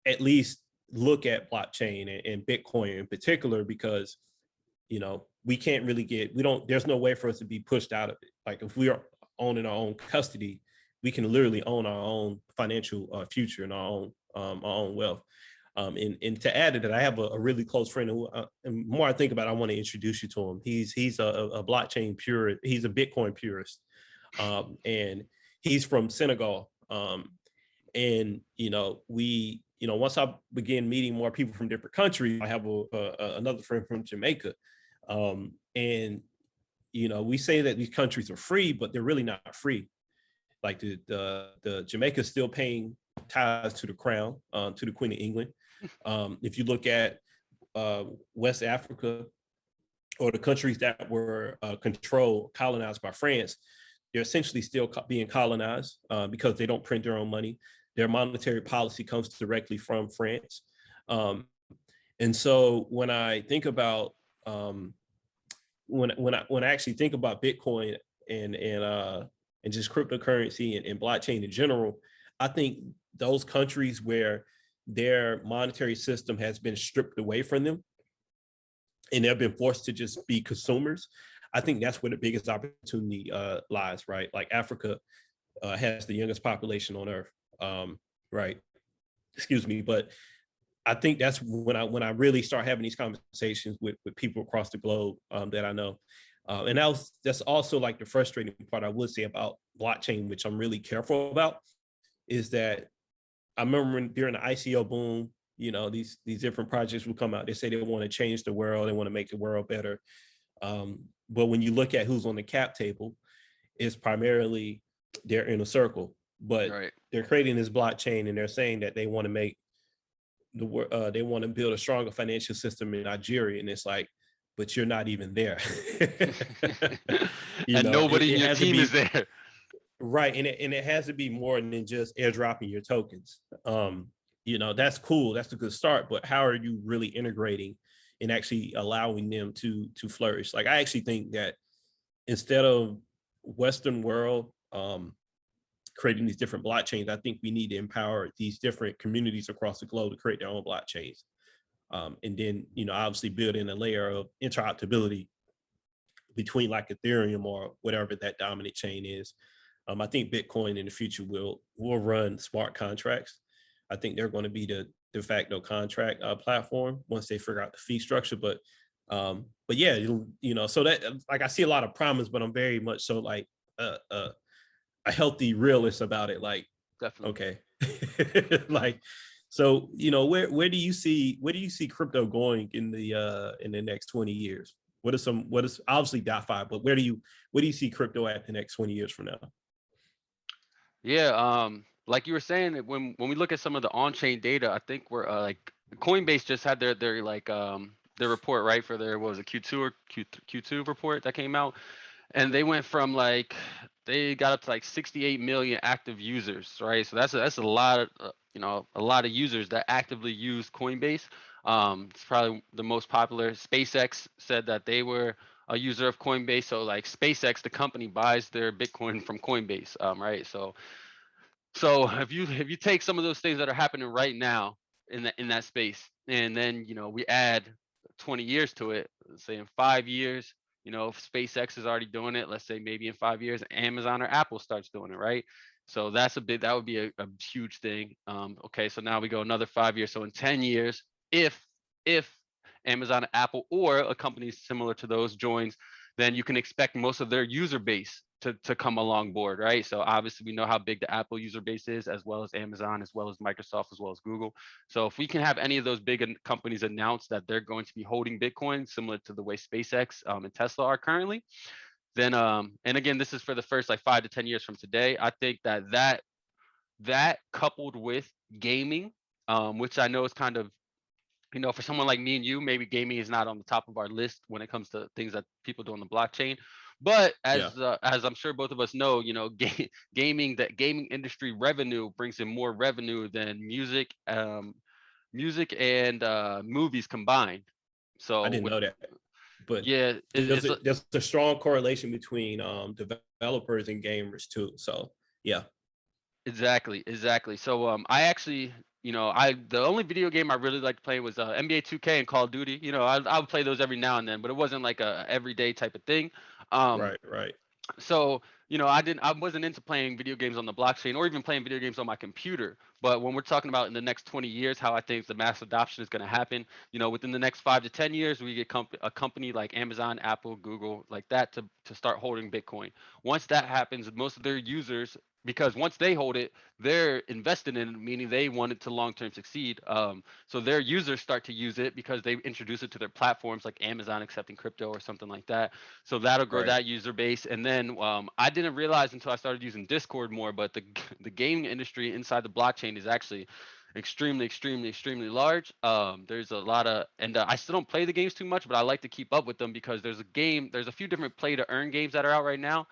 at least look at blockchain and Bitcoin in particular, because we can't really there's no way for us to be pushed out of it. Like, if we are owning our own custody, we can literally own our own financial future and our own wealth. And to add to that, I have a really close friend who, and the more I think about it, I want to introduce you to him. He's a blockchain purist. He's a Bitcoin purist. And he's from Senegal. And once I begin meeting more people from different countries, I have another friend from Jamaica. And we say that these countries are free, but they're really not free. Like the Jamaica is still paying tithes to the crown, to the Queen of England. If you look at West Africa, or the countries that were colonized by France, they're essentially still being colonized because they don't print their own money. Their monetary policy comes directly from France. And so when I think about when I actually think about Bitcoin and just cryptocurrency and blockchain in general, I think those countries where their monetary system has been stripped away from them and they've been forced to just be consumers, I think that's where the biggest opportunity lies, right? Like, Africa has the youngest population on Earth, right? Excuse me, but I think that's when I really start having these conversations with people across the globe that I know. And that's also like the frustrating part I would say about blockchain, which I'm really careful about, is that I remember during the ICO boom, these different projects would come out. They say they want to change the world, they want to make the world better. But when you look at who's on the cap table, it's primarily their inner circle. But Right. they're creating this blockchain, and they're saying that they want to make they want to build a stronger financial system in Nigeria, and it's like, but you're not even there. And nobody in It your has to team is be there. Right, and it has to be more than just airdropping your tokens. That's cool. That's a good start. But how are you really integrating and actually allowing them to flourish? Like, I actually think that instead of Western world creating these different blockchains, I think we need to empower these different communities across the globe to create their own blockchains. And then, obviously build in a layer of interoperability between like Ethereum or whatever that dominant chain is. I think Bitcoin in the future will run smart contracts. I think they're going to be the de facto contract platform once they figure out the fee structure. But yeah, so that, like, I see a lot of promise, but I'm very much so like a healthy realist about it. Like, Definitely. okay, like, so where do you see crypto going in the next 20 years? What is obviously DeFi, but where do you see crypto at the next 20 years from now? Yeah, like you were saying, when we look at some of the on-chain data, I think we're like Coinbase just had their report, right, for their, what was it, Q2 or Q2 report that came out, and they went from like, they got up to like 68 million active users, right? So that's a lot of a lot of users that actively use Coinbase. It's probably the most popular. SpaceX said that they were a user of Coinbase. So like SpaceX, the company, buys their Bitcoin from Coinbase, right? So if you take some of those things that are happening right now in that space, and then we add 20 years to it, let's say in 5 years, if SpaceX is already doing it, let's say maybe in 5 years, Amazon or Apple starts doing it, right? So that would be a huge thing. Okay, so now we go another 5 years. So in 10 years, if Amazon, Apple, or a company similar to those joins, then you can expect most of their user base to come along board, right? So obviously we know how big the Apple user base is, as well as Amazon, as well as Microsoft, as well as Google. So if we can have any of those big companies announce that they're going to be holding Bitcoin, similar to the way SpaceX and Tesla are currently, then and again, this is for the first like 5 to 10 years from today. I think that coupled with gaming, which I know is kind of, for someone like me and you, maybe gaming is not on the top of our list when it comes to things that people do on the blockchain. But Yeah, as I'm sure both of us know, gaming industry revenue brings in more revenue than music and movies combined. I So didn't with, know that, but yeah, it's there's a strong correlation between developers and gamers too. So yeah. exactly. So I actually, I the only video game I really liked playing was NBA 2K and Call of Duty. I would play those every now and then, but it wasn't like a everyday type of thing. Um, Right. so I wasn't into playing video games on the blockchain or even playing video games on my computer. But when we're talking about in the next 20 years how I think the mass adoption is going to happen, within the next 5 to 10 years, we get a company like Amazon, Apple, Google, like that, to start holding Bitcoin. Once that happens, most of their users, because once they hold it, they're invested in it, meaning they want it to long term succeed. So their users start to use it because they introduce it to their platforms like Amazon accepting crypto or something like that. So that'll grow Right. that user base. And then I didn't realize until I started using Discord more, but the gaming industry inside the blockchain is actually extremely large. There's a lot of, and I still don't play the games too much, but I like to keep up with them because there's a few different play to earn games that are out right now.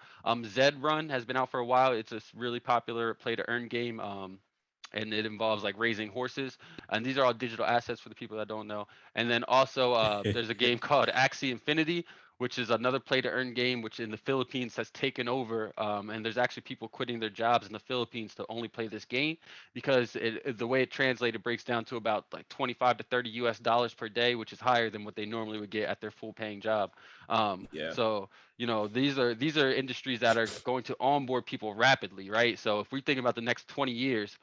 Zed Run has been out for a while. It's a really popular play to earn game. And it involves like raising horses, and these are all digital assets for the people that don't know. And then also there's a game called Axie Infinity, which is another play to earn game, which in the Philippines has taken over. And there's actually people quitting their jobs in the Philippines to only play this game because the way it translated breaks down to about like 25 to 30 US dollars per day, which is higher than what they normally would get at their full paying job. Yeah. So these are industries that are going to onboard people rapidly, right? So if we think about the next 20 years,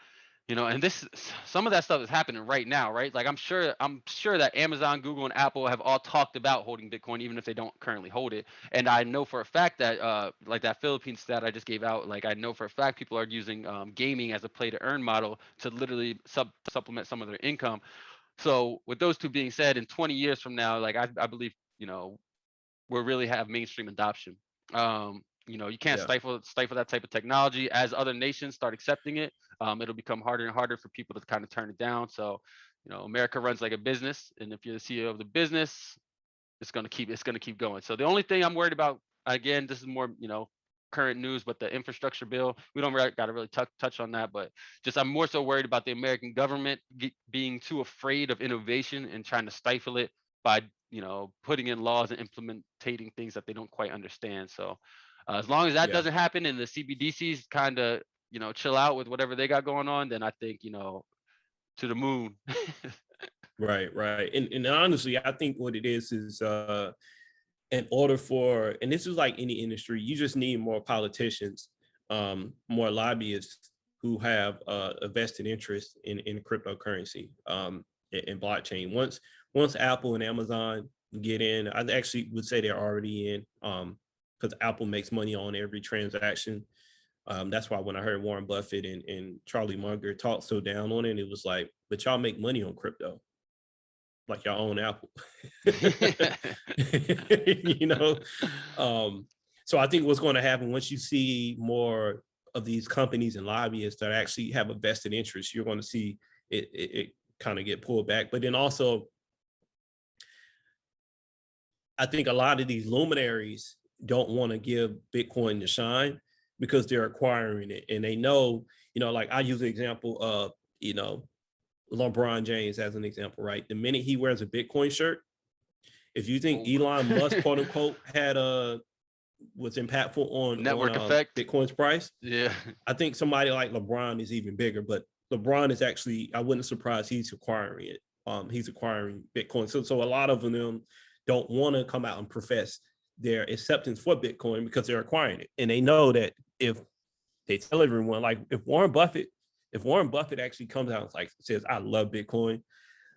and some of that stuff is happening right now, right? Like I'm sure that Amazon, Google, and Apple have all talked about holding Bitcoin, even if they don't currently hold it. And I know for a fact that like that Philippines stat I just gave out, like I know for a fact people are using gaming as a play to earn model to literally supplement some of their income. So with those two being said, in 20 years from now, like I believe, we'll really have mainstream adoption. You can't Yeah. stifle that type of technology. As other nations start accepting it, it'll become harder and harder for people to kind of turn it down. So, America runs like a business, and if you're the CEO of the business, it's gonna keep going. So the only thing I'm worried about, again, this is more, current news, but the infrastructure bill, we don't got to really touch on that. But just I'm more so worried about the American government being too afraid of innovation and trying to stifle it by, putting in laws and implementing things that they don't quite understand. So as long as that Yeah. doesn't happen and the CBDCs kind of, chill out with whatever they got going on, then I think, to the moon. Right, right. And honestly, I think what it is in order for, and this is like any industry, you just need more politicians, more lobbyists who have a vested interest in cryptocurrency, in blockchain. Once Apple and Amazon get in, I actually would say they're already in, because Apple makes money on every transaction. That's why when I heard Warren Buffett and Charlie Munger talk so down on it, it was like, but y'all make money on crypto, like y'all own Apple. you know. So I think what's going to happen once you see more of these companies and lobbyists that actually have a vested interest, you're going to see it kind of get pulled back. But then also, I think a lot of these luminaries don't want to give Bitcoin the shine because they're acquiring it, and they know, like I use the example of, LeBron James as an example, right? The minute he wears a Bitcoin shirt, if you think Elon Musk, quote unquote, was impactful on network effect, Bitcoin's price, yeah, I think somebody like LeBron is even bigger. But LeBron is actually, I wouldn't surprise he's acquiring it. He's acquiring Bitcoin. So a lot of them don't want to come out and profess their acceptance for Bitcoin because they're acquiring it, and they know that if they tell everyone, like if Warren Buffett actually comes out and says, I love Bitcoin,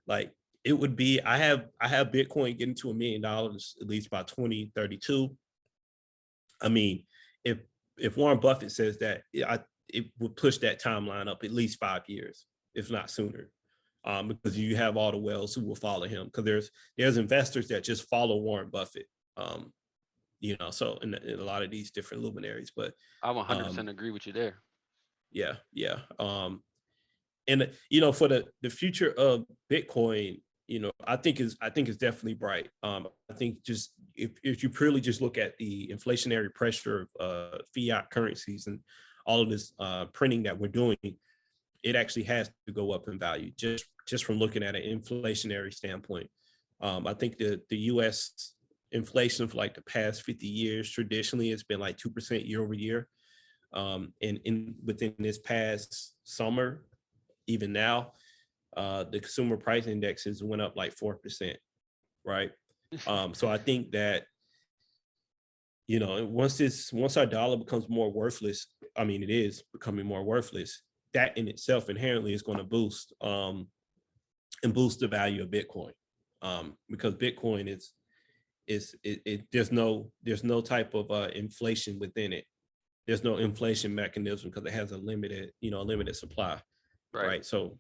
like it would be, I have Bitcoin getting to $1 million at least by 2032. I mean, if Warren Buffett says that, it would push that timeline up at least 5 years, if not sooner, because you have all the whales who will follow him. Because there's investors that just follow Warren Buffett, so in a lot of these different luminaries. But I 100% agree with you there. Yeah. And for the future of Bitcoin, I think is definitely bright. I think just if you purely just look at the inflationary pressure of fiat currencies and all of this printing that we're doing, it actually has to go up in value just from looking at an inflationary standpoint. I think the U.S. inflation for like the past 50 years traditionally has been like 2% year over year. And within this past summer, even now, the consumer price indexes went up like 4%, right? So I think that, once our dollar becomes more worthless, I mean, it is becoming more worthless, that in itself inherently is going to boost the value of Bitcoin, because Bitcoin there's no type of inflation within it. There's no inflation mechanism because it has a limited supply, right? So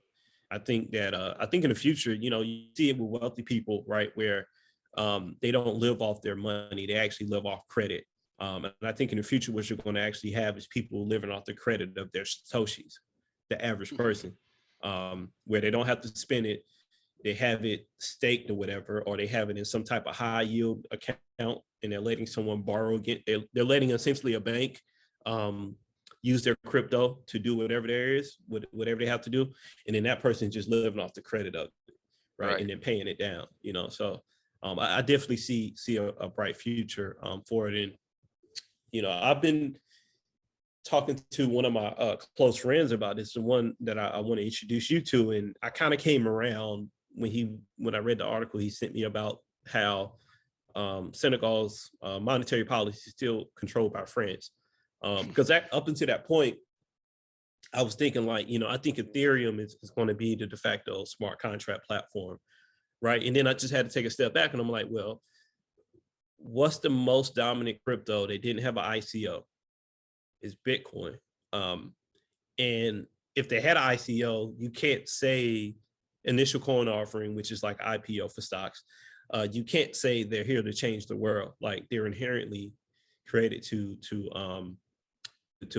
I think that I think in the future, you see it with wealthy people, right, where they don't live off their money, they actually live off credit. And I think in the future, what you're going to actually have is people living off the credit of their satoshis, the average person, where they don't have to spend it. They have it staked or whatever, or they have it in some type of high yield account, and they're letting someone borrow again. They're letting essentially a bank use their crypto to do whatever whatever they have to do, and then that person just living off the credit of it, right? And then paying it down. So I definitely see a bright future for it. And I've been talking to one of my close friends about this, the one that I want to introduce you to, and I kind of came around when I read the article he sent me about how Senegal's monetary policy is still controlled by France. Because up until that point, I was thinking I think Ethereum is going to be the de facto smart contract platform, right? And then I just had to take a step back, and I'm like, well, what's the most dominant crypto? They didn't have an ICO. Is Bitcoin. And if they had an ICO, you can't say initial coin offering, which is like IPO for stocks. You can't say they're here to change the world. Like they're inherently created to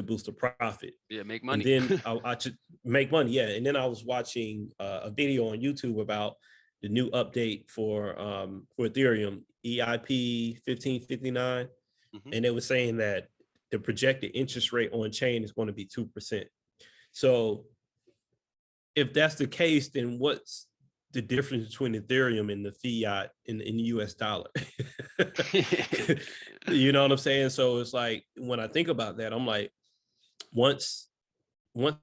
boost the profit. Yeah, make money. And then I should make money. Yeah. And then I was watching a video on YouTube about the new update for Ethereum, EIP 1559. And they were saying that the projected interest rate on chain is going to be 2%. So if that's the case, then what's the difference between Ethereum and the fiat in the US dollar? You know what I'm saying? So it's like, when I think about that, I'm like, once the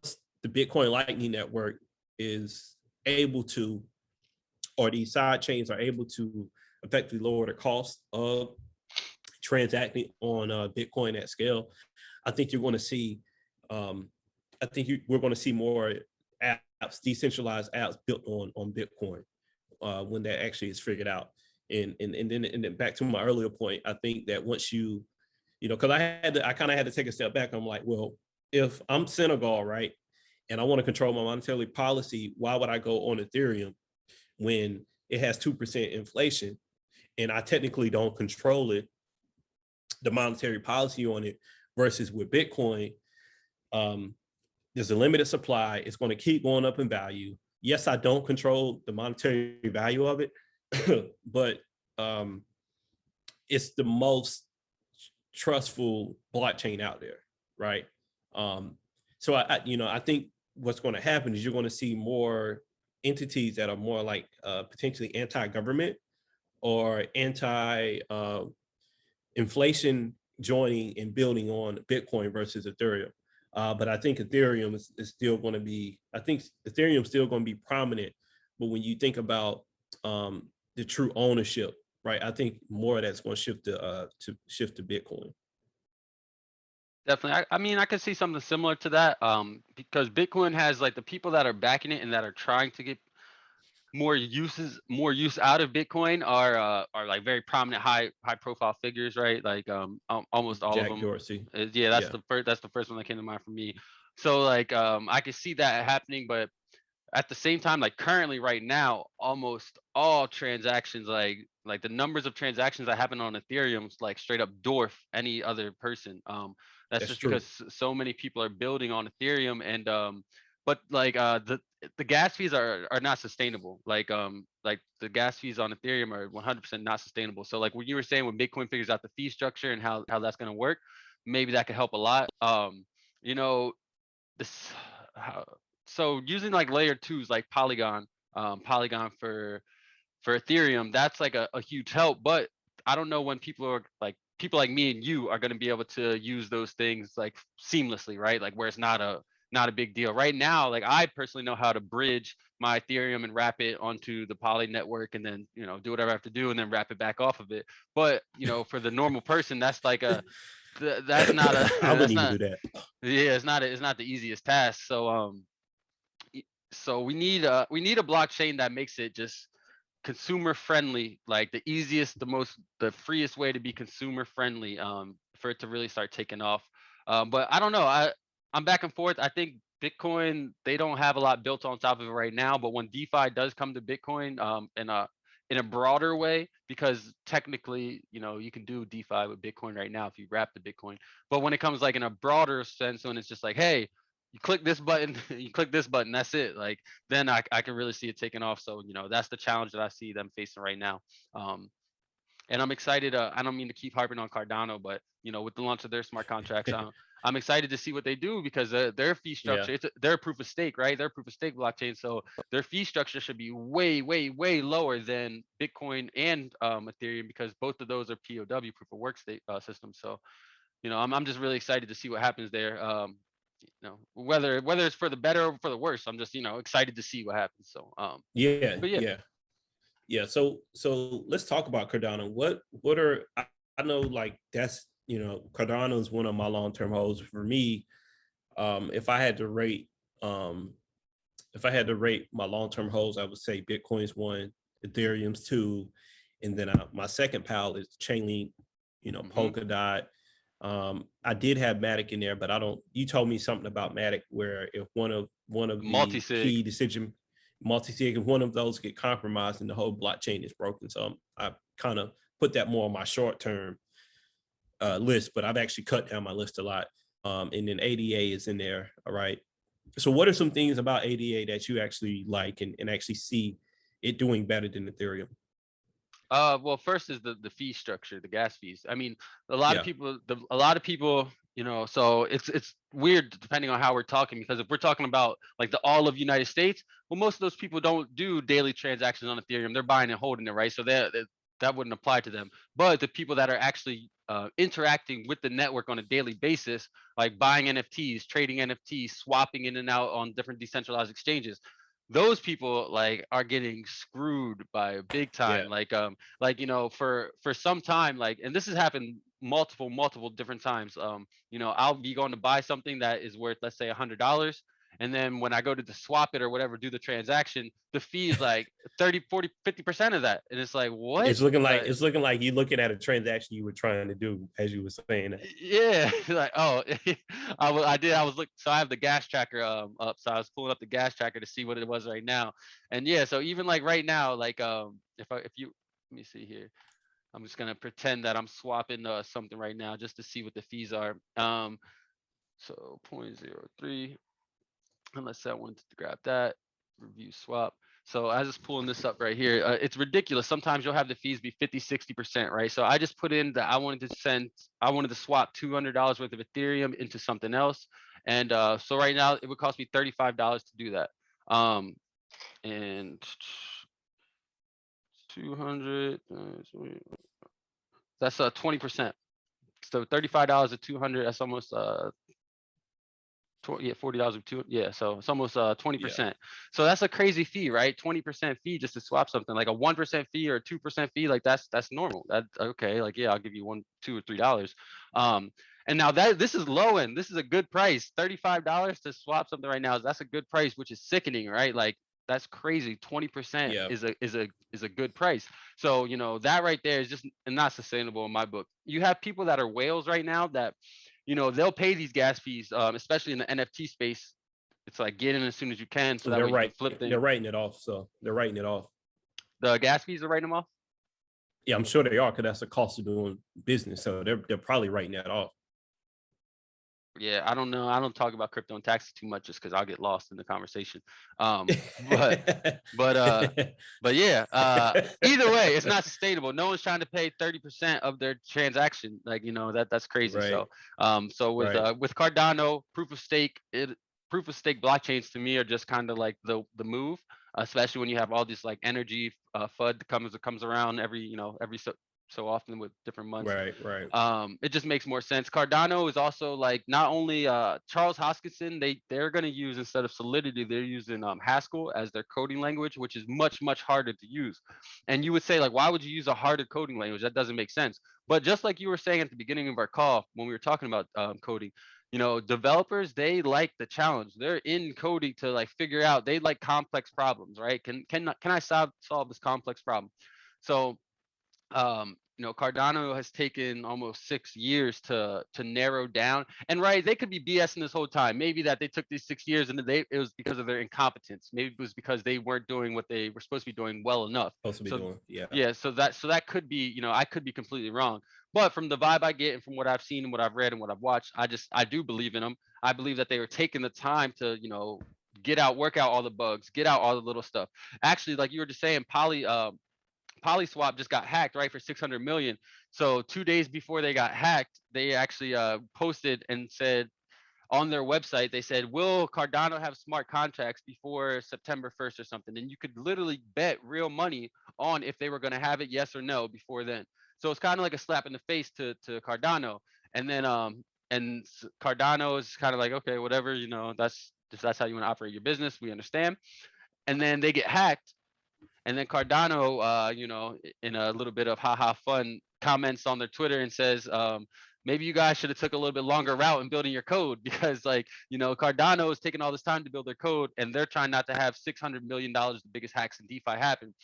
Bitcoin Lightning Network is able to, or these side chains are able to effectively lower the cost of transacting on Bitcoin at scale, I think you're going to see, we're going to see more apps, decentralized apps built on Bitcoin when that actually is figured out. And then back to my earlier point, I think that once because I kind of had to take a step back. I'm like, well, if I'm Senegal, right, and I want to control my monetary policy, why would I go on Ethereum when it has 2% inflation and I technically don't control it, the monetary policy on it, versus with Bitcoin, there's a limited supply. It's going to keep going up in value. Yes, I don't control the monetary value of it, but it's the most trustful blockchain out there, right? So I think what's going to happen is you're going to see more entities that are more like potentially anti-government or anti-inflation joining and building on Bitcoin versus Ethereum. But I think Ethereum is still going to be, Ethereum is still going to be prominent. But when you think about the true ownership, right, I think more of that's going to shift to Bitcoin. Definitely. I mean, I could see something similar to that, because Bitcoin has like the people that are backing it and that are trying to get more use out of Bitcoin are like very prominent, high profile figures, right? Like almost all of Jack them. Dorsey. Yeah, that's the first one that came to mind for me. So like I could see that happening, but at the same time, like currently right now, almost all transactions, like the numbers of transactions that happen on Ethereum, like straight up dwarf any other person. That's just true. because so many people are building on Ethereum, and but like the gas fees are not sustainable. Like the gas fees on Ethereum are 100% not sustainable. So like what you were saying, when Bitcoin figures out the fee structure and how that's going to work, maybe that could help a lot. You know, this how so using like layer twos like Polygon, Polygon for Ethereum, that's like a huge help. But I don't know when people like me and you are going to be able to use those things like seamlessly, right? Like where it's not a big deal. Right now, like I personally know how to bridge my Ethereum and wrap it onto the Poly network, and then do whatever I have to do and then wrap it back off of it. But for the normal person, that's like that's not a I wouldn't that's even not do that. yeah, it's not the easiest task. So we need a blockchain that makes it just consumer friendly, like the easiest, the freest way to be consumer friendly, for it to really start taking off. But I don't know, I'm back and forth. I think Bitcoin, they don't have a lot built on top of it right now, but when DeFi does come to Bitcoin, in a broader way, because technically, you can do DeFi with Bitcoin right now if you wrap the Bitcoin. But when it comes like in a broader sense, when it's just like, hey, you click this button, you click this button, that's it. Like then I can really see it taking off. So that's the challenge that I see them facing right now. And I'm excited. I don't mean to keep harping on Cardano, but with the launch of their smart contracts, I'm excited to see what they do, because their fee structure, they're proof of stake, right? They're proof of stake blockchain, so their fee structure should be way, way, way lower than Bitcoin and Ethereum, because both of those are POW, proof of work state systems. So I'm just really excited to see what happens there. Whether it's for the better or for the worse, I'm just excited to see what happens. So Yeah. So let's talk about Cardano. What are, I know, like, that's Cardano is one of my long-term holds. For me, if I had to rate my long-term holds, I would say Bitcoin's one, Ethereum's two, and then my second pile is Chainlink, Polkadot. I did have Matic in there, but I don't. You told me something about Matic where if one of the key decision multi-sig, if one of those get compromised, and the whole blockchain is broken. So I kind of put that more on my short-term list, but I've actually cut down my list a lot. And then ADA is in there. All right. So what are some things about ADA that you actually like and actually see it doing better than Ethereum? Well, first is the fee structure, the gas fees. I mean, a lot of people So it's weird depending on how we're talking, because if we're talking about like the all of United States, well, most of those people don't do daily transactions on Ethereum. They're buying and holding it, right? So that wouldn't apply to them. But the people that are actually interacting with the network on a daily basis, like buying NFTs, trading NFTs, swapping in and out on different decentralized exchanges, those people like are getting screwed by big Yeah. time. For some time, like, and this has happened multiple different times. I'll be going to buy something that is worth, let's say, $100, and then when I go to swap it or whatever, do the transaction, the fee is like 30, 40, 50% of that, and it's like, what? It's looking like you looking at a transaction you were trying to do as you were saying that. Yeah, like, oh, I was looking, so I have the gas tracker up, so I was pulling up the gas tracker to see what it was right now. And yeah, so even like right now, like if you, let me see here, I'm just gonna pretend that I'm swapping something right now just to see what the fees are. So 0.03, and let's say I wanted to grab that review swap. So I was just pulling this up right here. It's ridiculous. Sometimes you'll have the fees be 50, 60%, right? So I just put in that I wanted to swap $200 worth of Ethereum into something else. And so right now it would cost me $35 to do that. And 200, that's 20%. So $35 at 200, that's almost $40 of two. Yeah, so it's almost 20%. So that's a crazy fee, right? 20% fee just to swap something. Like a 1% fee or a 2% fee, like that's normal. That okay, like yeah, I'll give you $1, $2, or $3. And now that this is low end, this is a good price. $35 to swap something right now, that's a good price, which is sickening, right? Like that's crazy. 20% Yeah. is a good price. So that right there is just not sustainable in my book. You have people that are whales right now that they'll pay these gas fees, especially in the NFT space. It's like get in as soon as you can, so that way you can flip things. They're writing it off. So they're writing it off. The gas fees are writing them off. Yeah, I'm sure they are, because that's the cost of doing business. So they're probably writing that off. Yeah, I don't know. I don't talk about crypto and taxes too much just because I'll get lost in the conversation. But but yeah. Either way, it's not sustainable. No one's trying to pay 30% of their transaction. Like that's crazy. Right. So with Cardano, proof of stake blockchains to me are just kind of like the move, especially when you have all this like energy FUD that comes around every so often with different months. Right. It just makes more sense. Cardano is also like not only Charles Hoskinson, they're going to use, instead of Solidity, they're using Haskell as their coding language, which is much harder to use. And you would say, like, why would you use a harder coding language? That doesn't make sense. But just like you were saying at the beginning of our call when we were talking about coding, developers, they like the challenge. They're in coding to like figure out, they like complex problems, right? Can I solve this complex problem? So Cardano has taken almost 6 years to narrow down. And right, they could be BSing this whole time. Maybe that they took these 6 years and it was because of their incompetence. Maybe it was because they weren't doing what they were supposed to be doing well enough. Supposed to be doing, yeah. Yeah, so that could be, I could be completely wrong. But from the vibe I get and from what I've seen and what I've read and what I've watched, I do believe in them. I believe that they were taking the time to, work out all the bugs, get out all the little stuff. Actually, like you were just saying, Polyswap just got hacked, right, for 600 million. So 2 days before they got hacked, they actually posted and said on their website, they said, will Cardano have smart contracts before September 1st or something? And you could literally bet real money on if they were going to have it, yes or no, before then. So it's kind of like a slap in the face to Cardano. And then Cardano is kind of like, okay, whatever, that's how you want to operate your business. We understand. And then they get hacked. And then Cardano, in a little bit of haha fun, comments on their Twitter and says, maybe you guys should have took a little bit longer route in building your code, because Cardano is taking all this time to build their code and they're trying not to have $600 million, the biggest hacks in DeFi happen.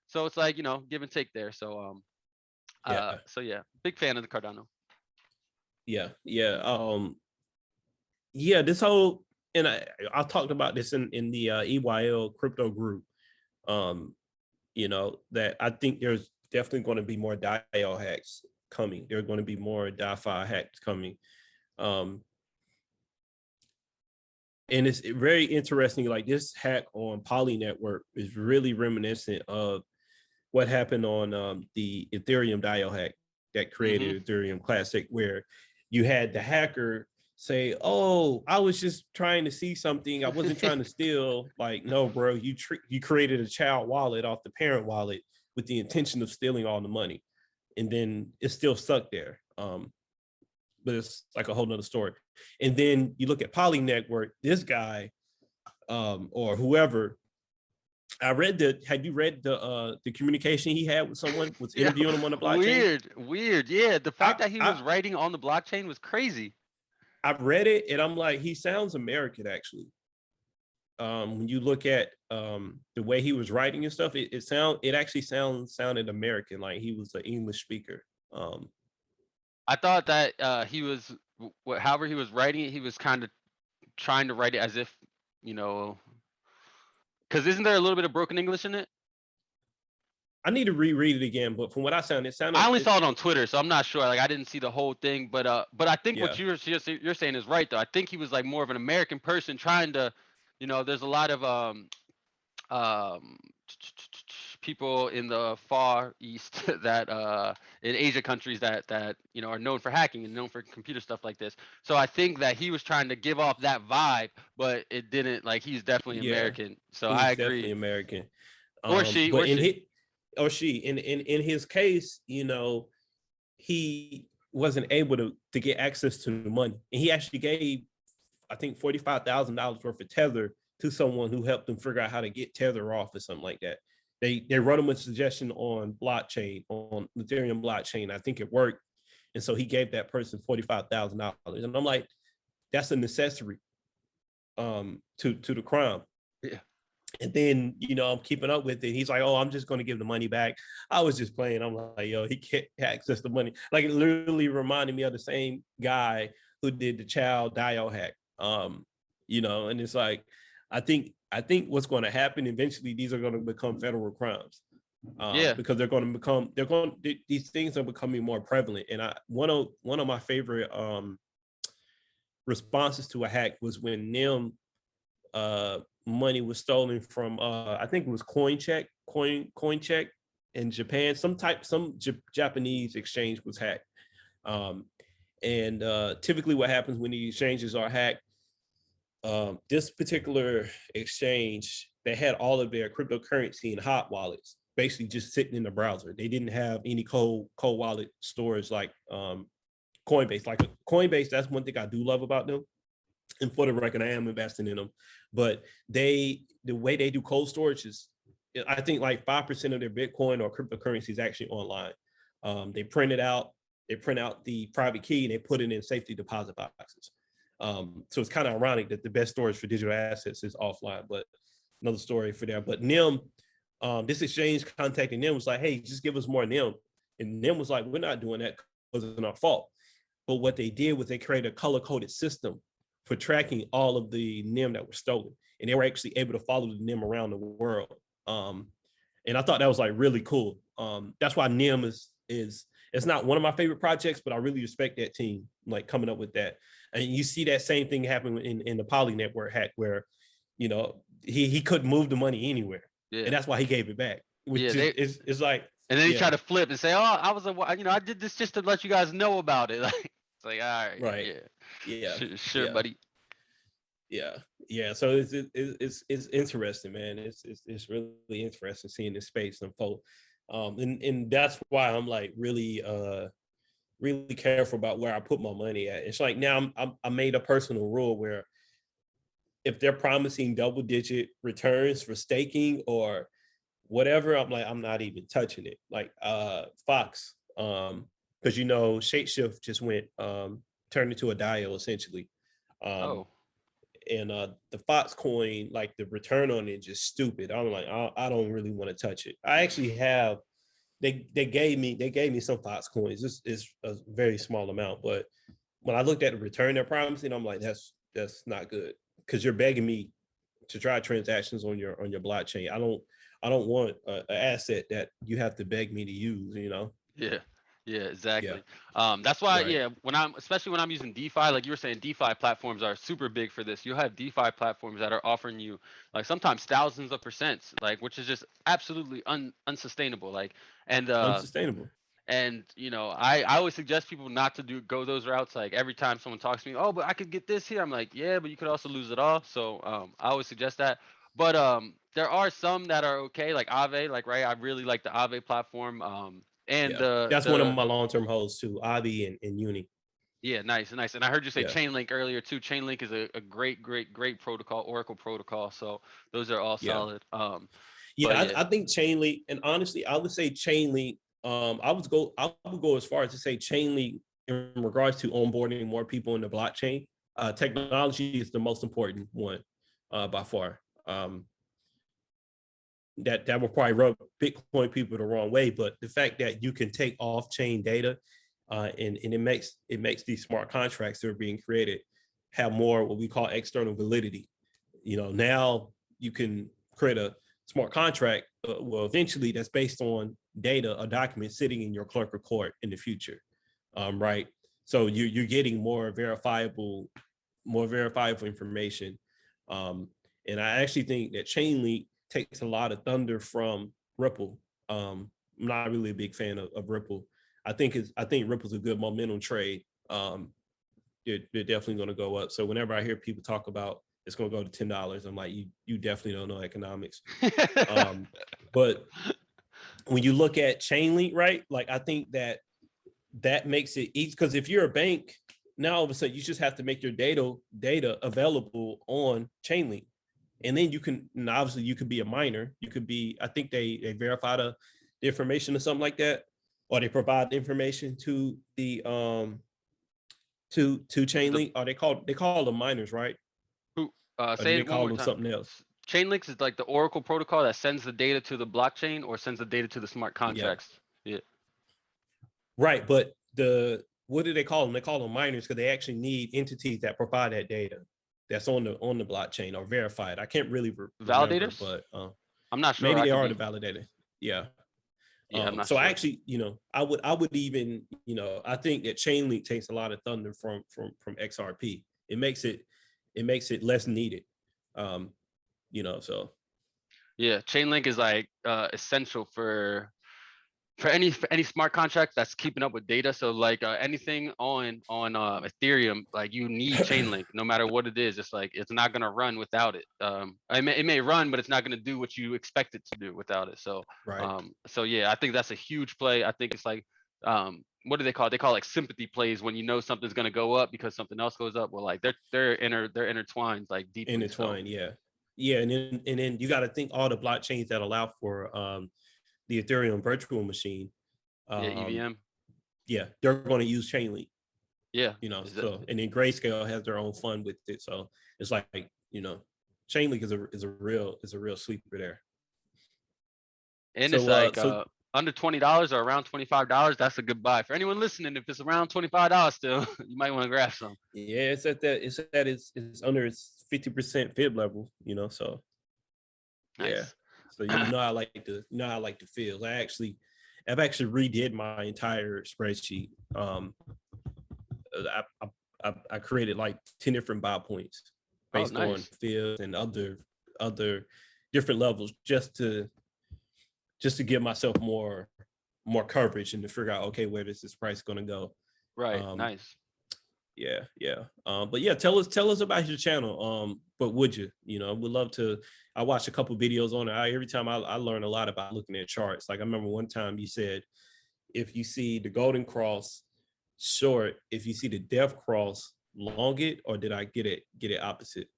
So it's like, give and take there. So, so yeah, big fan of the Cardano. Yeah. This whole, and I talked about this in the EYL crypto group. That I think there's definitely going to be more DIO hacks coming. There are going to be more DeFi hacks coming. And it's very interesting. Like this hack on Poly Network is really reminiscent of what happened on the Ethereum DIO hack that created Ethereum Classic, where you had the hacker say, "Oh, I was just trying to see something. I wasn't trying to steal." Like, no, bro, you created a child wallet off the parent wallet with the intention of stealing all the money, and then it's still stuck there. But it's like a whole nother story. And then you look at Poly Network, this guy, or whoever. Had you read the communication he had with someone, was Yeah, interviewing him on the blockchain? weird. Yeah, the fact that he was I writing on the blockchain was crazy. I've read it and I'm like, he sounds American actually. When you look at the way he was writing and stuff, it actually sounded American, like he was an English speaker. I thought that he was, however he was writing it, he was kind of trying to write it as if, you know, because isn't there a little bit of broken English in it? I need to reread it again, but from what I sounded, I only saw it on Twitter, so I'm not sure. Like I didn't see the whole thing, but I think yeah, what you're saying is right though. I think he was like more of an American person trying to, you know, there's a lot of um people in the far east that in Asia countries that you know are known for hacking and known for computer stuff like this. So I think that he was trying to give off that vibe, but it didn't. Like he's definitely yeah, American. So I he's definitely agree. American. Or she, But or she. in his case, you know, he wasn't able to get access to the money, and he actually gave, I think, $45,000 worth of Tether to someone who helped them figure out how to get Tether off or something like that. They wrote him a suggestion on blockchain, on Ethereum blockchain. I think it worked, and so he gave that person $45,000, and I'm like, that's a necessary to the crime. Yeah. And then, you know, I'm keeping up with it. He's like, "Oh, I'm just going to give the money back." I was just playing. I'm like, "Yo, he can't access the money." Like, it literally reminded me of the same guy who did the child dial hack. You know, and it's like, I think what's going to happen eventually, these are going to become federal crimes. Yeah. Because these things are becoming more prevalent. And one of my favorite responses to a hack was when NIM money was stolen from I think it was CoinCheck in Japan. Some Japanese exchange was hacked. And typically what happens when the exchanges are hacked, this particular exchange, they had all of their cryptocurrency in hot wallets, basically just sitting in the browser. They didn't have any cold wallet storage like Coinbase. Like Coinbase, that's one thing I do love about them. And for the record, I am investing in them. But the way they do cold storage is, I think like 5% of their Bitcoin or cryptocurrency is actually online. They print out the private key and they put it in safety deposit boxes. So it's kind of ironic that the best storage for digital assets is offline, but another story for there. But NIM, this exchange contacting NIM was like, "Hey, just give us more NIM." And NIM was like, "We're not doing that. It wasn't our fault." But what they did was they created a color-coded system for tracking all of the NIM that were stolen. And they were actually able to follow the NIM around the world. And I thought that was like really cool. That's why NIM is it's not one of my favorite projects, but I really respect that team, like coming up with that. And you see that same thing happen in the Poly Network hack where, you know, he couldn't move the money anywhere. Yeah. And that's why he gave it back. Which Yeah. is like, and then he yeah, tried to flip and say, "Oh, I did this just to let you guys know about it." Like it's like, all right, right. yeah, Yeah. sure, Yeah. buddy. Yeah. So it's interesting, man. It's really interesting seeing this space unfold. And that's why I'm like really really careful about where I put my money at. It's like now I made a personal rule where if they're promising double digit returns for staking or whatever, I'm like, I'm not even touching it. Like Fox, because you know, Shapeshift just went turned into a DIO essentially. Um, Oh, and the Fox coin, like the return on it just stupid. I'm like, I don't really want to touch it. I actually have they gave me some Fox coins. This is a very small amount, but when I looked at the return they're promising, I'm like, that's not good because you're begging me to try transactions on your blockchain. I don't want an asset that you have to beg me to use. You know? yeah, yeah, Yeah. exactly. That's why, Right. yeah, especially when I'm using DeFi, like you were saying, DeFi platforms are super big for this. You'll have DeFi platforms that are offering you like sometimes thousands of percents, like which is just absolutely unsustainable. Like, and Unsustainable. And I always suggest people not to go those routes. Like every time someone talks to me, oh, but I could get this here. I'm like, yeah, but you could also lose it all. So I always suggest that. But there are some that are okay, like Aave, like right. I really like the Aave platform. And Yeah, that's one of the my long-term holds too, Avi and Uni. yeah, nice, nice. And I heard you say Yeah, Chainlink earlier too. Chainlink is a great, great, great protocol, Oracle protocol. So those are all yeah, solid. But yeah. yeah, I think Chainlink, and honestly, I would say Chainlink. I would go as far as to say Chainlink in regards to onboarding more people in the blockchain. Technology is the most important one by far. That will probably rub Bitcoin people the wrong way, but the fact that you can take off-chain data and it makes these smart contracts that are being created have more what we call external validity. Now you can create a smart contract, well, eventually that's based on data, a document sitting in your clerk of court in the future, right? So you're getting more verifiable information. And I actually think that Chainlink takes a lot of thunder from Ripple. I'm not really a big fan of Ripple. I think Ripple's a good momentum trade. They're definitely going to go up. So whenever I hear people talk about it's going to go to $10, I'm like, you definitely don't know economics. But when you look at Chainlink, right? Like I think that makes it easy, because if you're a bank, now all of a sudden you just have to make your data available on Chainlink. And then and obviously you could be a miner. You could be, I think they verify the information or something like that, or they provide the information to the to Chainlink, or they call them miners, right? Or do say they it one call more them time. something else? Chainlinks is like the Oracle protocol that sends the data to the blockchain or sends the data to the smart Yeah, contracts. Yeah. right. But what do they call them? They call them miners because they actually need entities that provide that data that's on the blockchain or verified. I can't really remember, Validators? but I'm not sure. maybe I they could are the be. validator. Yeah. Yeah, I'm not So I sure. actually, I would even, I think that Chainlink takes a lot of thunder from XRP. It makes it less needed. Um, so Yeah, Chainlink is like essential for any smart contract that's keeping up with data. So like anything on Ethereum, like you need Chainlink no matter what it is. It's like it's not gonna run without it. It may run, but it's not gonna do what you expect it to do without it. So right. so yeah, I think that's a huge play. I think it's like what do they call it? They call it like sympathy plays when you know something's gonna go up because something else goes up. Well, like they're intertwined like deeply. So Intertwined, yeah. Yeah, and then you got to think all the blockchains that allow for the Ethereum virtual machine. yeah, Um, EVM. yeah, they're going to use Chainlink. Yeah. So and then Grayscale has their own fun with it. So it's like, Chainlink is a real sleeper there. And it's So like so under $20 or around $25. That's a good buy for anyone listening. If it's around $25 still, you might want to grab some. yeah, it's under its 50% fib level. So yeah. Nice. So I like to feel. I've actually redid my entire spreadsheet. I created like 10 different buy points Oh, based on nice. fields and other different levels, just to give myself more coverage and to figure out, okay, where is this price going to go? Right. Um, Nice. yeah. But yeah, tell us about your channel. But would you, would love to. I watched a couple videos on it. Every time I learn a lot about looking at charts. Like I remember one time you said, if you see the golden cross short, if you see the death cross long it, or did I get it opposite?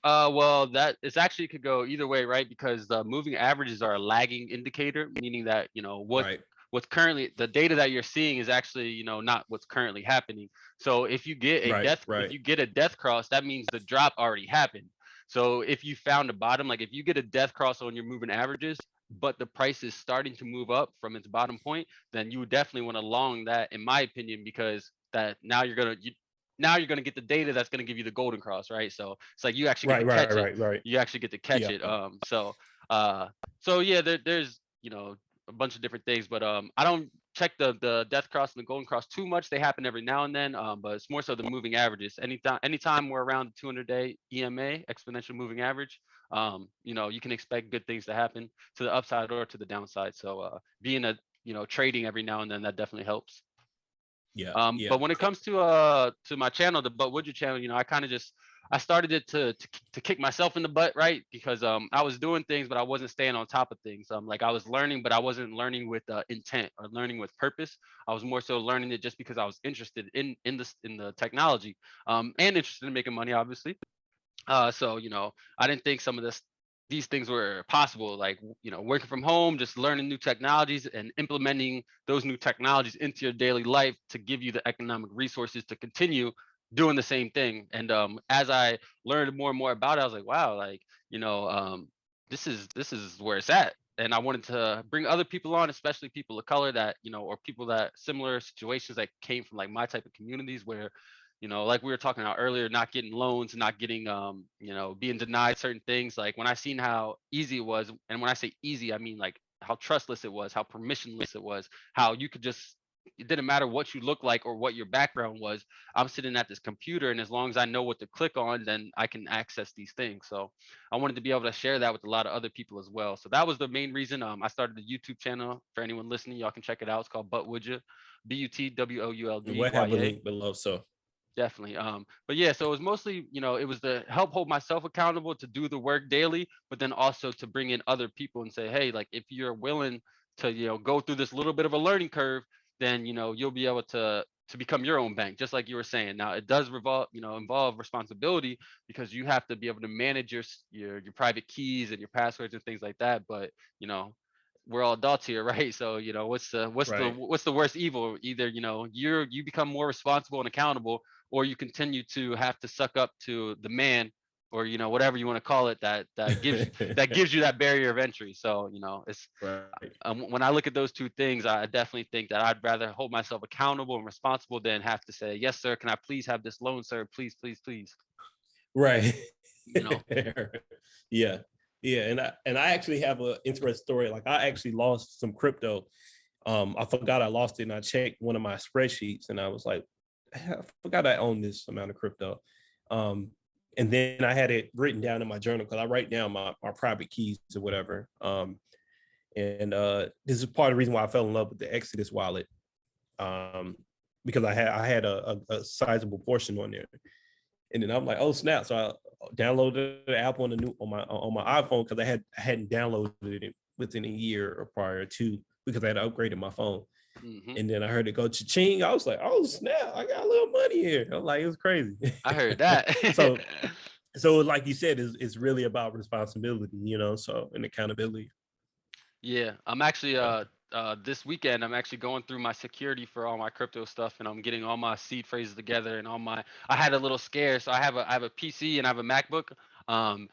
Well, that it's actually could go either way, right? Because the moving averages are a lagging indicator, meaning that Right, what's currently the data that you're seeing is actually not what's currently happening. So if you get a right, death if right, you get a death cross, that means the drop already happened. So if you found a bottom, like if you get a death cross on your moving averages, but the price is starting to move up from its bottom point, then you would definitely want to long that, in my opinion, because that now you're gonna get the data that's gonna give you the golden cross, right? So it's like you actually get to right, right, catch it. right, right. You actually get to catch Yeah, it. Uh, so yeah, there's a bunch of different things, but I don't check the death cross and the golden cross too much. They happen every now and then, but it's more so the moving averages. Anytime we're around the 200-day EMA, exponential moving average, you can expect good things to happen to the upside or to the downside. So being a trading every now and then, that definitely helps. Yeah, But when it comes to my channel, the But Would You channel, I kind of just I started it to kick myself in the butt, right? Because I was doing things, but I wasn't staying on top of things. Like I was learning, but I wasn't learning with intent or learning with purpose. I was more so learning it just because I was interested in the technology, and interested in making money, obviously. So I didn't think some of these things were possible, like working from home, just learning new technologies and implementing those new technologies into your daily life to give you the economic resources to continue doing the same thing. And as I learned more and more about it, I was like, wow, like this is where it's at. And I wanted to bring other people on, especially people of color that or people that similar situations that came from like my type of communities where like we were talking about earlier, not getting loans, not getting, being denied certain things. Like when I seen how easy it was, and when I say easy, I mean like how trustless it was, how permissionless it was, how you could just, it didn't matter what you look like or what your background was. I'm sitting at this computer, and as long as I know what to click on, then I can access these things. So I wanted to be able to share that with a lot of other people as well. So that was the main reason I started the YouTube channel. For anyone listening, y'all can check it out. It's called But Would You, we'll have a BUTWOULDYA. link below. So Definitely. But yeah, so it was mostly, it was to help hold myself accountable to do the work daily, but then also to bring in other people and say, hey, like if you're willing to, go through this little bit of a learning curve, then you'll be able to become your own bank, just like you were saying. Now it does involve responsibility, because you have to be able to manage your private keys and your passwords and things like that. But we're all adults here, right? So right. what's the worst evil? Either you become more responsible and accountable, or you continue to have to suck up to the man, or whatever you want to call it, that gives you that barrier of entry. So it's Right. when I look at those two things, I definitely think that I'd rather hold myself accountable and responsible than have to say, yes sir, can I please have this loan, sir, please please please. Right. you know Yeah. Yeah. And I actually have an interesting story. Like I actually lost some crypto. I forgot I lost it, and I checked one of my spreadsheets, and I was like, I forgot I own this amount of crypto. Um, and then I had it written down in my journal, because I write down my private keys or whatever. And this is part of the reason why I fell in love with the Exodus wallet, because I had a sizable portion on there. And then I'm like, oh snap! So I downloaded the app on my iPhone, because I hadn't downloaded it within a year or prior to, because I had upgraded my phone. hmm And then I heard it go cha-ching. I was like, oh snap! I got a little money here. I'm like, it was crazy. I heard that. so so like you said, it's really about responsibility, so, and accountability. Yeah, I'm actually this weekend I'm actually going through my security for all my crypto stuff, and I'm getting all my seed phrases together and all my I had a little scare, so I have a PC and I have a MacBook. Um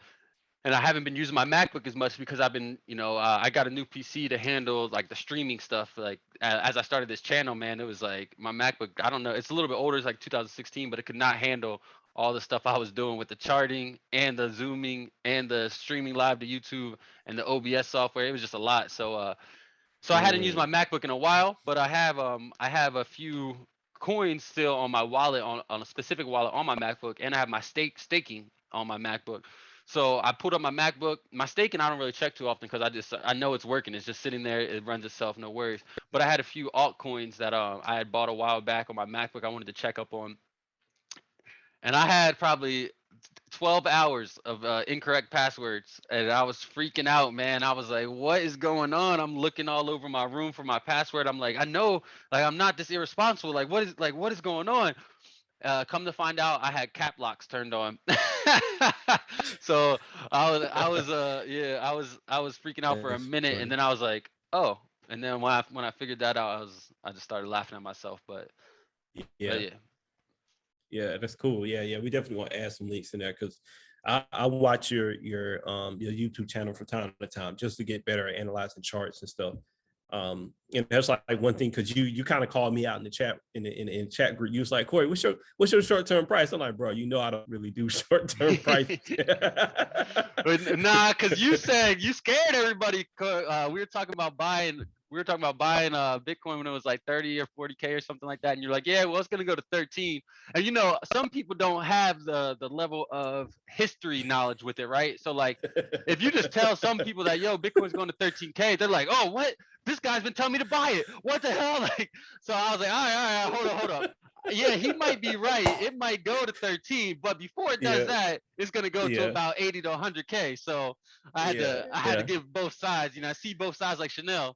and I haven't been using my MacBook as much because I've been, I got a new PC to handle like the streaming stuff. Like as I started this channel, man, it was like my MacBook, I don't know, it's a little bit older, it's like 2016, but it could not handle all the stuff I was doing with the charting and the zooming and the streaming live to YouTube and the OBS software. It was just a lot. So I hadn't used my Mm, MacBook in a while, but I have a few coins still on my wallet, on a specific wallet on my MacBook, and I have my staking on my MacBook. So I put up my MacBook, my staking I don't really check too often because I know it's working. It's just sitting there, it runs itself, no worries. But I had a few altcoins that I had bought a while back on my MacBook I wanted to check up on. And I had probably 12 hours of incorrect passwords, and I was freaking out, man. I was like, what is going on? I'm looking all over my room for my password. I'm like, I know, like, I'm not this irresponsible. What is going on? Come to find out, I had cap locks turned on. So yeah, I was freaking out for a that's minute, and funny. then I was like, oh. And then when I figured that out, I just started laughing at myself. But Yeah. yeah. Yeah, that's cool. Yeah, yeah. We definitely want to add some links in there, because I watch your YouTube channel from time to time, just to get better at analyzing charts and stuff. And that's like one thing, because you kind of called me out in the chat, in the chat group. You was like, Corey, what's your short term price? I'm like, bro, I don't really do short term price. Nah, because you said you scared everybody. We were talking about buying we were talking about buying Bitcoin when it was like 30 or 40K or something like that, and you're like, yeah, well, it's gonna go to 13. And you know, some people don't have the level of history knowledge with it, right? So like, if you just tell some people that yo, Bitcoin's going to 13K, they're like, oh, what? This guy's been telling me to buy it. What the hell? Like, so I was like, all right, hold up. Yeah, he might be right. It might go to 13, but before it does Yeah, that, it's gonna go to yeah, about 80 to 100K. So yeah, I had to yeah, give both sides. You know, I see both sides like Chanel.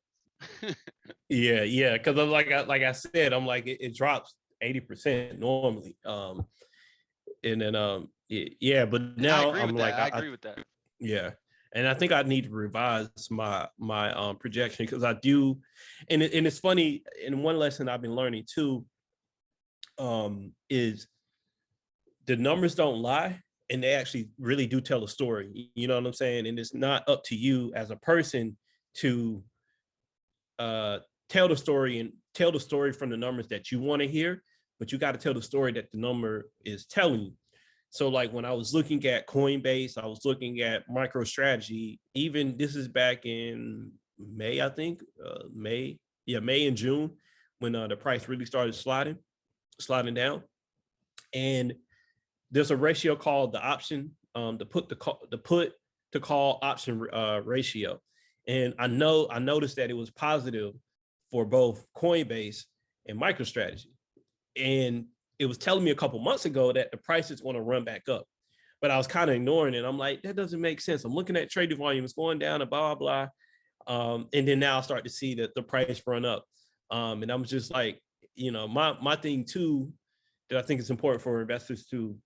yeah, yeah. Because like I said, I'm like it drops 80% normally. And then yeah, but And I now agree I'm with that. like I agree with that. yeah, and I think I need to revise my projection because I do, and it's funny. And one lesson I've been learning too is the numbers don't lie, and they actually really do tell a story. You know what I'm saying? And it's not up to you as a person to uh, tell the story and tell the story from the numbers that you want to hear, but you got to tell the story that the number is telling you. So like when I was looking at Coinbase, I was looking at MicroStrategy. Even this is back in May, I think, May and June, when the price really started sliding down. And there's a ratio called the option, the put to call option ratio. And I noticed that it was positive for both Coinbase and MicroStrategy. And it was telling me a couple months ago that the price is going to run back up. But I was kind of ignoring it. I'm like, that doesn't make sense. I'm looking at trading volume, it's going down and blah, blah, blah. And then now I start to see that the price run up. And I'm just like, my thing too, that I think is important for investors to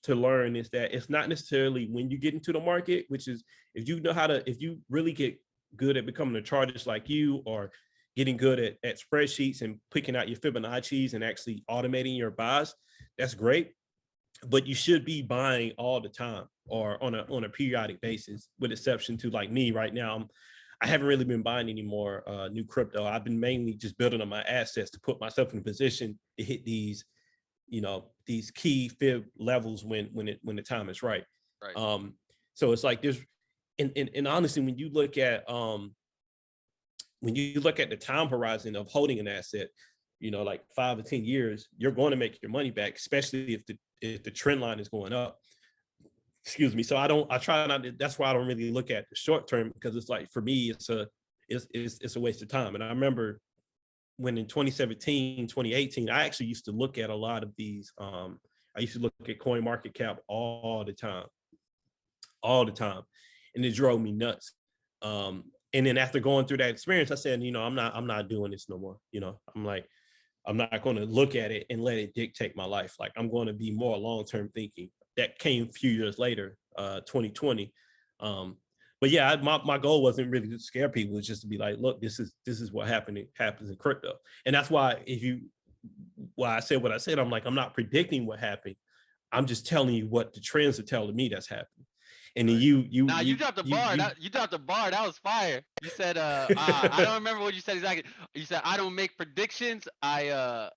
learn is that it's not necessarily when you get into the market, which is if you really get good at becoming a chartist like you, or getting good at spreadsheets and picking out your Fibonacci's and actually automating your buys, that's great. But you should be buying all the time or on a periodic basis, with exception to like me right now. I haven't really been buying any more new crypto. I've been mainly just building on my assets to put myself in a position to hit these key fib levels when the time is right. Right. So it's like this, and honestly, when you look at the time horizon of holding an asset, like 5 or 10 years, you're going to make your money back, especially if the trend line is going up. Excuse me. So I try not to, that's why I don't really look at the short term, because it's like, for me, it's a waste of time. And I remember when in 2017, 2018, I actually used to look at a lot of these. I used to look at Coin Market Cap all the time, and it drove me nuts. And then after going through that experience, I said, I'm not doing this no more. I'm like, I'm not going to look at it and let it dictate my life. Like, I'm going to be more long-term thinking. That came a few years later, 2020. But yeah, my goal wasn't really to scare people. It's just to be like, look, this is what happens in crypto. And that's why why I said what I said, I'm like, I'm not predicting what happened. I'm just telling you what the trends are telling me that's happening. And then you dropped the bar. You dropped the bar. That was fire. You said, I don't remember what you said exactly. You said, I don't make predictions. I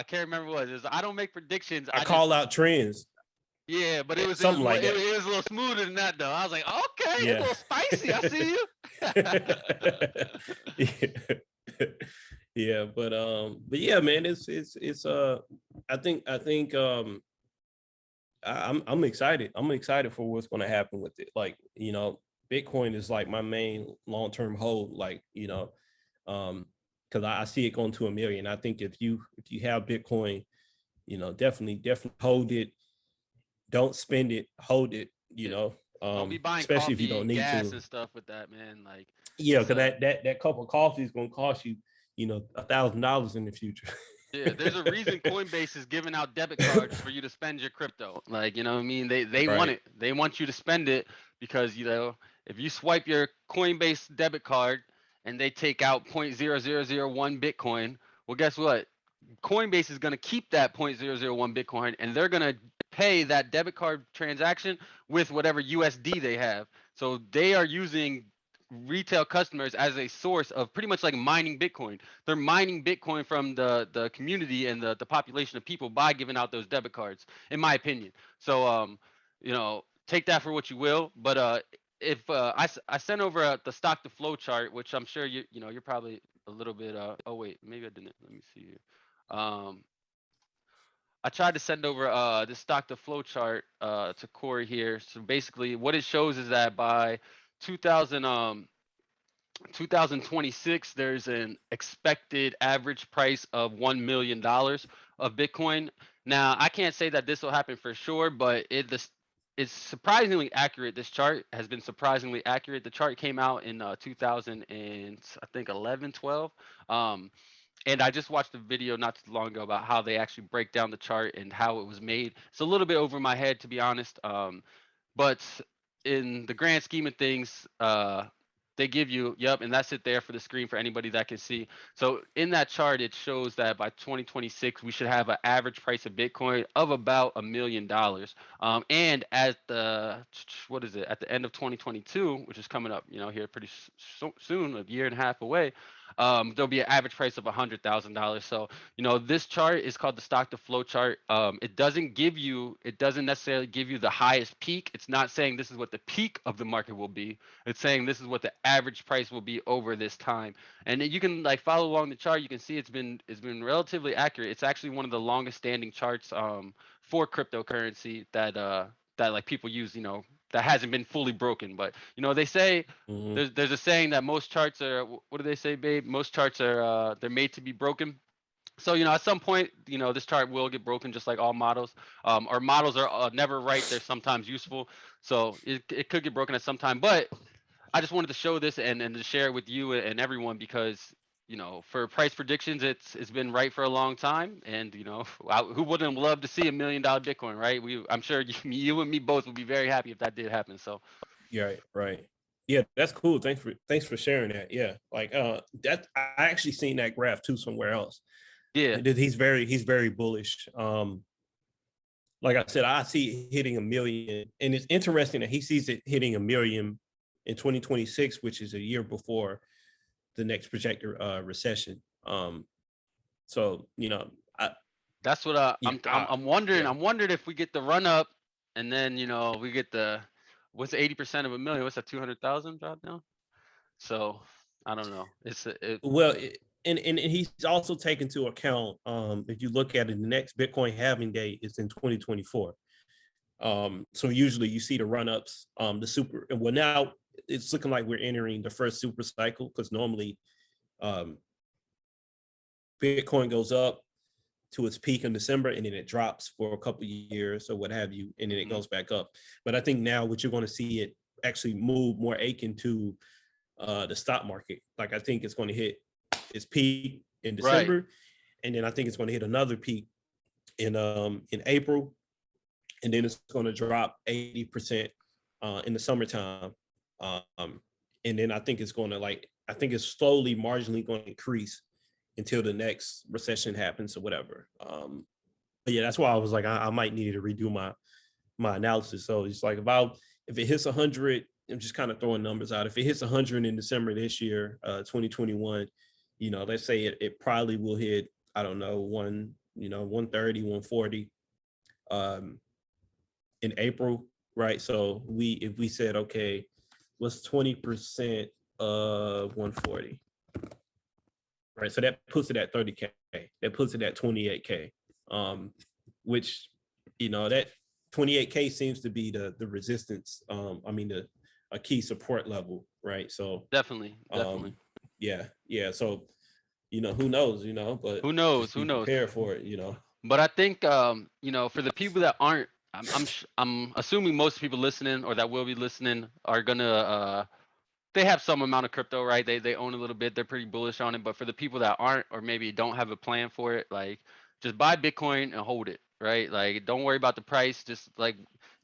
can't remember what it was. I don't make predictions. I call out trends. Yeah, but it was something like that. It was a little smoother than that though. I was like, okay, Yeah. it's a little spicy. I see you. Yeah, but yeah, man, it's I think I'm excited. I'm excited for what's going to happen with it. Like, Bitcoin is like my main long-term hold, like, because I see it going to 1 million. I think if you have Bitcoin, definitely hold it. Don't spend it, hold it, don't be buying especially if you coffee, don't need gas, to. and stuff with that, man. Like, Yeah, because that cup of coffee is going to cost you, $1,000 in the future. yeah, there's a reason Coinbase is giving out debit cards for you to spend your crypto. Like, you know what I mean? They want Right. it. They want you to spend it because, if you swipe your Coinbase debit card and they take out 0.0001 Bitcoin, well, guess what? Coinbase is going to keep that 0.001 Bitcoin, and they're going to pay that debit card transaction with whatever USD they have. So they are using retail customers as a source of pretty much like mining Bitcoin. They're mining Bitcoin from the community and the population of people by giving out those debit cards, in my opinion. So take that for what you will. But if I sent over the stock to flow chart, which I'm sure you're probably a little bit. Oh wait, maybe I didn't. Let me see here. Um, I tried to send over this stock to flow chart to Corey here. So basically, what it shows is that by 2000 2026, there's an expected average price of $1 million of Bitcoin. Now, I can't say that this will happen for sure, but it's surprisingly accurate. This chart has been surprisingly accurate. The chart came out in 2000 and I think 11, 12. And I just watched a video not too long ago about how they actually break down the chart and how it was made. It's a little bit over my head, to be honest. But in the grand scheme of things, they give you, yep, and that's it there for the screen for anybody that can see. So in that chart, it shows that by 2026, we should have an average price of Bitcoin of about $1 million. And at the, what is it, at the end of 2022, which is coming up, here pretty soon, a year and a half away, there'll be an average price of $100,000. So, this chart is called the stock to flow chart. It doesn't necessarily give you the highest peak. It's not saying this is what the peak of the market will be. It's saying this is what the average price will be over this time. And you can like follow along the chart. You can see it's been relatively accurate. It's actually one of the longest standing charts for cryptocurrency that like people use, that hasn't been fully broken. But they say there's a saying that most charts are, what do they say, babe? Most charts are they're made to be broken. So at some point, this chart will get broken, just like all models. Our models are never right; they're sometimes useful, so it could get broken at some time. But I just wanted to show this and to share it with you and everyone because for price predictions, it's been right for a long time, and who wouldn't love to see $1 million Bitcoin, right? I'm sure you and me both would be very happy if that did happen. So Yeah, right. Yeah, that's cool. Thanks for sharing that. Yeah, like that I actually seen that graph too somewhere else. yeah, He's very bullish. Like I said, I see it hitting 1 million, and it's interesting that he sees it hitting 1 million in 2026, which is a year before the next projected recession. So I that's what yeah I'm wondering. yeah I'm wondering if we get the run up, and then we get the what's 80% of a million? What's that, 200,000 drop down? So I don't know. well. And he's also taken into account, if you look at it, the next Bitcoin halving date is in 2024. So usually you see the run-ups, the super, well, now it's looking like we're entering the first super cycle, because normally um, Bitcoin goes up to its peak in December and then it drops for a couple of years or what have you, and then it goes back up. But I think now what you're going to see it actually move more akin to the stock market. Like I think it's going to hit its peak in right. December, and then I think it's going to hit another peak in April, and then it's going to drop 80% in the summertime, and then I think it's going to I think it's slowly, marginally going to increase until the next recession happens or whatever. But yeah, that's why I was like, I might need to redo my analysis. So it's like if it hits 100, I'm just kind of throwing numbers out. If it hits 100 in December this year, 2021, let's say it probably will hit, I don't know, 130, 140 in April, right? So if we said, okay, what's 20% of 140? Right. So that puts it at 30K. That puts it at 28K. Which, that 28K seems to be the resistance. I mean a key support level, right? So Definitely. yeah. So, who knows, but Who knows? just Who be knows? prepared for it, But I think for the people that aren't, I'm assuming most people listening or that will be listening are gonna they have some amount of crypto, right? They own a little bit. They're pretty bullish on it. But for the people that aren't, or maybe don't have a plan for it, like just buy Bitcoin and hold it, right? Like don't worry about the price. Just like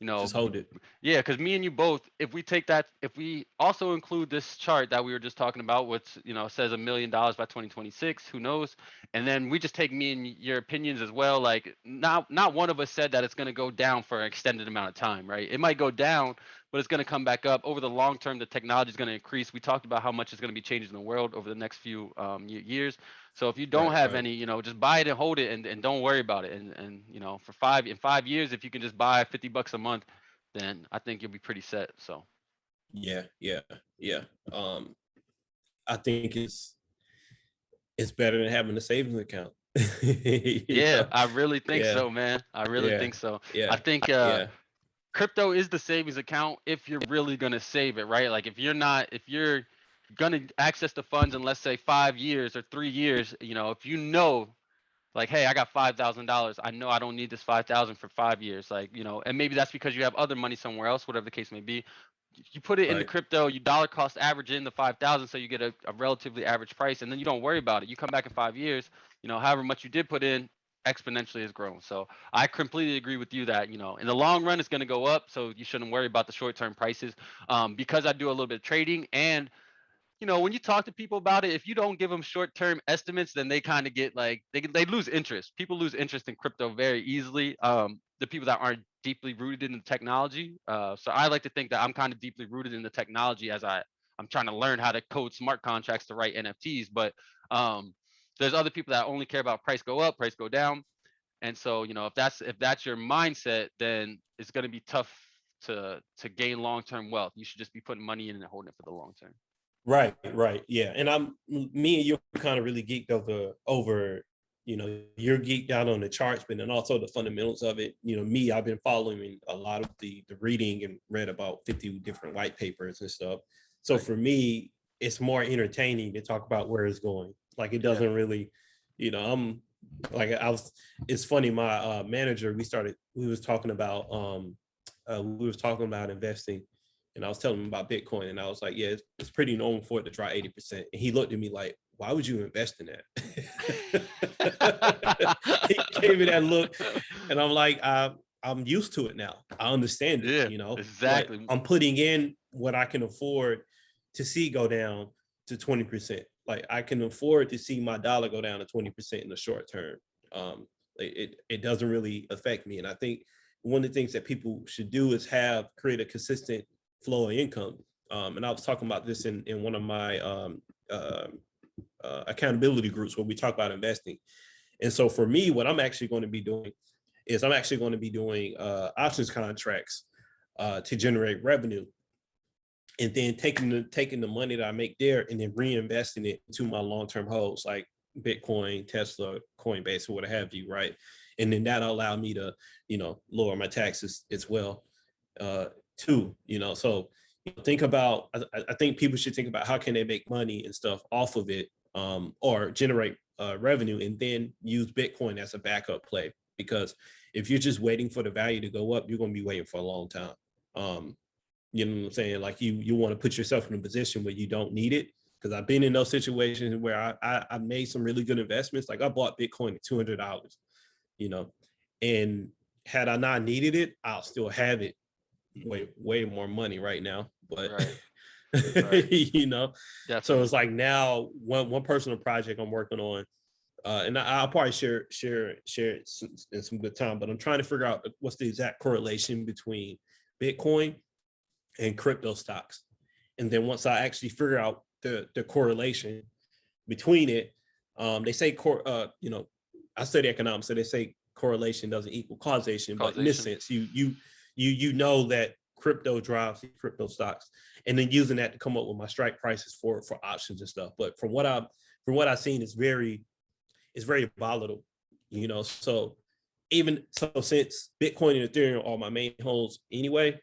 just hold it. yeah, because me and you both, if we also include this chart that we were just talking about, which says $1 million by 2026, who knows? And then we just take me and your opinions as well. Like not one of us said that it's going to go down for an extended amount of time, right? It might go down, but it's going to come back up over the long term. The technology is going to increase. We talked about how much is going to be changing in the world over the next few years. So if you don't have Right. any, just buy it and hold it and don't worry about it. And for 5 years, if you can just buy $50 a month, then I think you'll be pretty set. So Yeah. Um, I think it's better than having a savings account. Yeah, I really think Yeah, so, man. I really yeah, think so. I yeah, think yeah, crypto is the savings account if you're really gonna save it, right? Like if you're gonna access the funds in, let's say, 5 years or 3 years, if you know, like, hey, I got $5,000. I know I don't need this 5,000 for 5 years. Like, and maybe that's because you have other money somewhere else, whatever the case may be. You put it in the right. crypto, you dollar cost average in the 5,000, so you get a relatively average price, and then you don't worry about it. You come back in 5 years, however much you did put in exponentially has grown. So I completely agree with you that, in the long run, it's going to go up. So you shouldn't worry about the short term prices. Because I do a little bit of trading, and when you talk to people about it, if you don't give them short-term estimates, then they kind of get like they lose interest. People lose interest in crypto very easily. The people that aren't deeply rooted in the technology. So I like to think that I'm kind of deeply rooted in the technology as I'm trying to learn how to code smart contracts to write NFTs. But there's other people that only care about price go up, price go down. And so if that's your mindset, then it's going to be tough to gain long-term wealth. You should just be putting money in and holding it for the long term. Right, right, yeah. And me and you kind of really geeked over, you're geeked out on the charts, but then also the fundamentals of it. Me, I've been following a lot of the reading and read about 50 different white papers and stuff. So Right. for me, it's more entertaining to talk about where it's going. Like it Yeah. doesn't really, I'm like I was. It's funny. My manager, we was talking about investing, and I was telling him about Bitcoin, and I was like, yeah, it's pretty normal for it to drop 80%. And he looked at me like, why would you invest in that? He gave me that look, and I'm like, I'm used to it now. I understand it, Yeah, but exactly. I'm putting in what I can afford to see go down to 20%. Like I can afford to see my dollar go down to 20% in the short term. It doesn't really affect me. And I think one of the things that people should do is create a consistent flow of income. And I was talking about this in one of my accountability groups where we talk about investing. And so for me, what I'm actually going to be doing is I'm actually going to be doing options contracts to generate revenue, and then taking the money that I make there and then reinvesting it into my long-term holds like Bitcoin, Tesla, Coinbase, or what have you, right? And then that'll allow me to, lower my taxes as well, too. So think about. I think people should think about how can they make money and stuff off of it, or generate revenue, and then use Bitcoin as a backup play. Because if you're just waiting for the value to go up, you're going to be waiting for a long time. You know what I'm saying? Like you want to put yourself in a position where you don't need it. Because I've been in those situations where I made some really good investments. Like I bought Bitcoin at $200, you know, and had I not needed it, I'll still have it way more money right now. But Right. Right. so it's Definitely. like now one personal project I'm working on, and I'll probably share it in some good time. But I'm trying to figure out what's the exact correlation between Bitcoin and crypto stocks. And then once I actually figure out the correlation between it, they say I study economics, so they say correlation doesn't equal causation. But in this Causation. sense, you know that crypto drives crypto stocks, and then using that to come up with my strike prices for options and stuff. But from what I've seen, it's very volatile, So even so, since Bitcoin and Ethereum are my main holds anyway,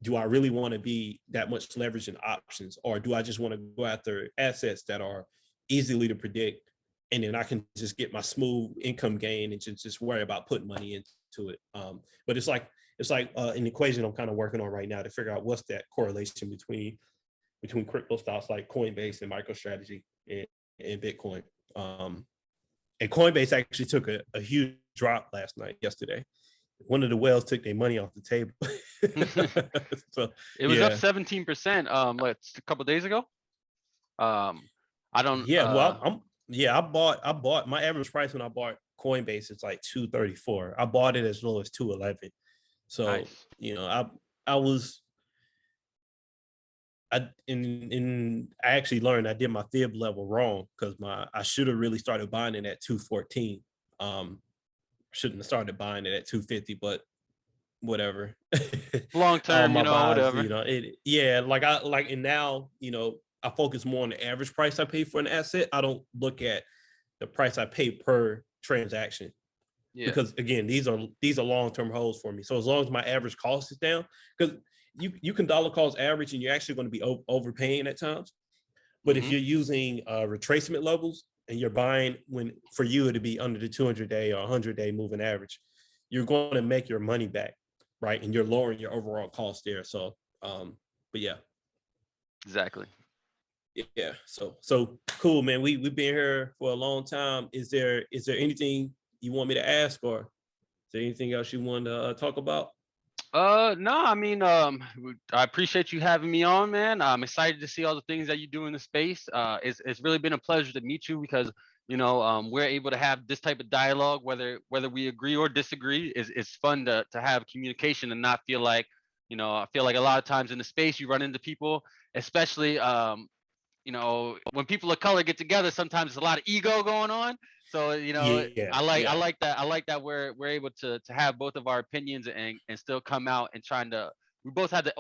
do I really want to be that much leverage in options, or do I just want to go after assets that are easily to predict, and then I can just get my smooth income gain and just worry about putting money into it? But it's like an equation I'm kind of working on right now to figure out what's that correlation between crypto stocks like Coinbase and MicroStrategy and Bitcoin. And Coinbase actually took a huge drop yesterday. One of the whales took their money off the table. So It was up yeah, 17%, like a couple days ago. I don't yeah. Well, I bought my average price when I bought Coinbase is like 234. I bought it as low as 211. So nice. I was I actually learned I did my fib level wrong because I should have really started buying it at 214. Shouldn't have started buying it at 250, but whatever. Long All term, my buys, whatever. it, yeah, like and now, I focus more on the average price I pay for an asset. I don't look at the price I pay per transaction. Yeah. Because again, these are long-term holds for me. So as long as my average cost is down, because you can dollar cost average and you're actually going to be overpaying at times. But if you're using retracement levels and you're buying when for you it'd be under the 200-day or 100-day moving average, you're going to make your money back, right? And you're lowering your overall cost there. So, but yeah. Exactly. Yeah. So cool, man. We've been here for a long time. Is there anything you want me to ask, or is there anything else you want to talk about? No, I mean, I appreciate you having me on, man. I'm excited to see all the things that you do in the space. It's really been a pleasure to meet you because we're able to have this type of dialogue, whether we agree or disagree. It's fun to have communication and not feel like, I feel like a lot of times in the space you run into people, especially when people of color get together, sometimes there's a lot of ego going on. So Yeah. I like that. I like that we're able to have both of our opinions and still come out and trying to. We both have the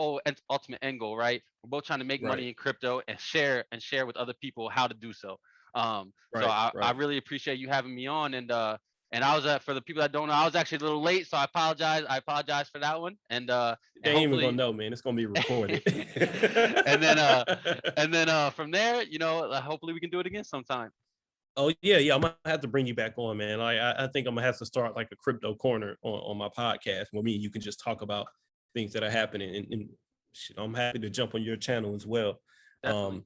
ultimate end goal, right? We're both trying to make money Right. in crypto and share with other people how to do so. So Right. I really appreciate you having me on, and I was for the people that don't know, I was actually a little late, so I apologize. I apologize for that one, They and ain't even gonna hopefully, know, man. It's gonna be recorded. and then from there, hopefully we can do it again sometime. Oh yeah. I'm gonna have to bring you back on, man. I think I'm gonna have to start like a crypto corner on my podcast where me and you can just talk about things that are happening, and shit, I'm happy to jump on your channel as well. Definitely.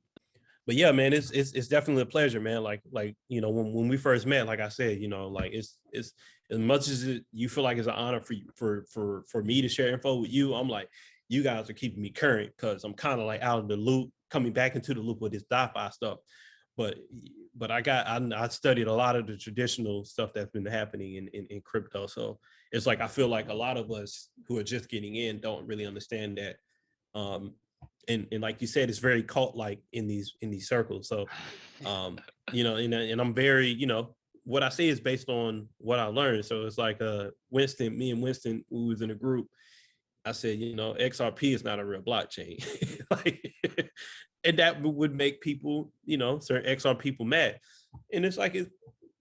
But yeah, man, it's definitely a pleasure, man. Like when we first met, like I said, like it's as much as you feel like it's an honor for you for me to share info with you. I'm like, you guys are keeping me current because I'm kind of like out of the loop, coming back into the loop with this DeFi stuff. But I studied a lot of the traditional stuff that's been happening in crypto. So it's like I feel like a lot of us who are just getting in don't really understand that. And like you said, it's very cult like in these circles. So and I'm very, what I say is based on what I learned. So it's like me and Winston, who was in a group, I said, XRP is not a real blockchain. Like, and that would make people, certain XR people mad. And it's like,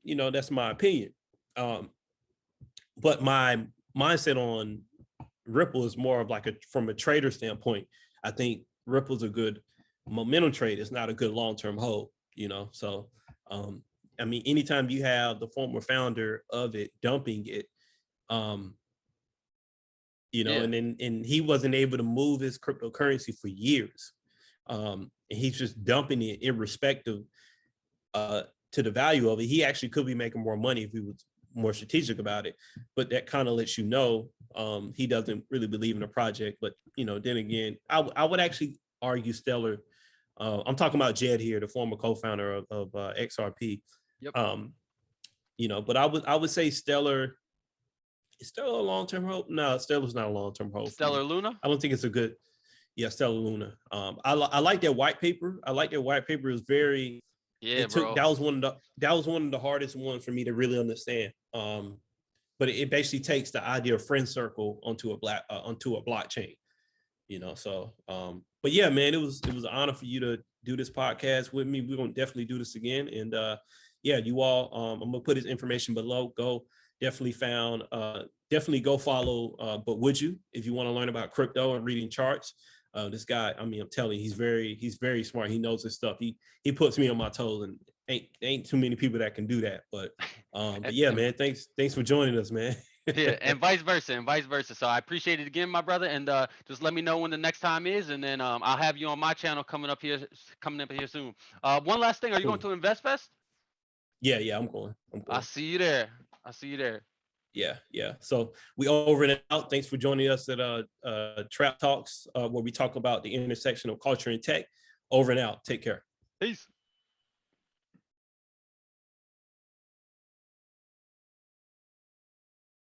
that's my opinion. But my mindset on Ripple is more of like from a trader standpoint. I think Ripple's a good momentum trade. It's not a good long-term hold, So, I mean, anytime you have the former founder of it dumping it, and he wasn't able to move his cryptocurrency for years. And he's just dumping it irrespective to the value of it. He actually could be making more money if he was more strategic about it, but that kind of lets he doesn't really believe in the project. But then again, I would actually argue Stellar. I'm talking about Jed here, the former co-founder of XRP. Yep. But I would say Stellar. Is Stellar a long-term hope? No, Stellar's not a long-term hope. Stellar Luna. I don't think it's a good. Yeah, Stellar Luna. I like that white paper. I like that white paper. Is very. Yeah, bro. That was one of the hardest ones for me to really understand. But it basically takes the idea of friend circle onto a blockchain. So but yeah, man, it was an honor for you to do this podcast with me. We're gonna definitely do this again. And yeah, you all, I'm gonna put his information below. Go definitely go follow But Would You if you want to learn about crypto and reading charts. This guy, I mean, I'm telling you, he's very smart. He knows his stuff. He puts me on my toes, and ain't too many people that can do that. But yeah, man, thanks for joining us, man. Yeah, and vice versa. So I appreciate it again, my brother, and just let me know when the next time is, and then I'll have you on my channel coming up here soon. One last thing, are you going to InvestFest? Yeah, I'm going. I'll see you there. Yeah. So we over and out. Thanks for joining us at Trap Talks, where we talk about the intersection of culture and tech. Over and out. Take care. Peace.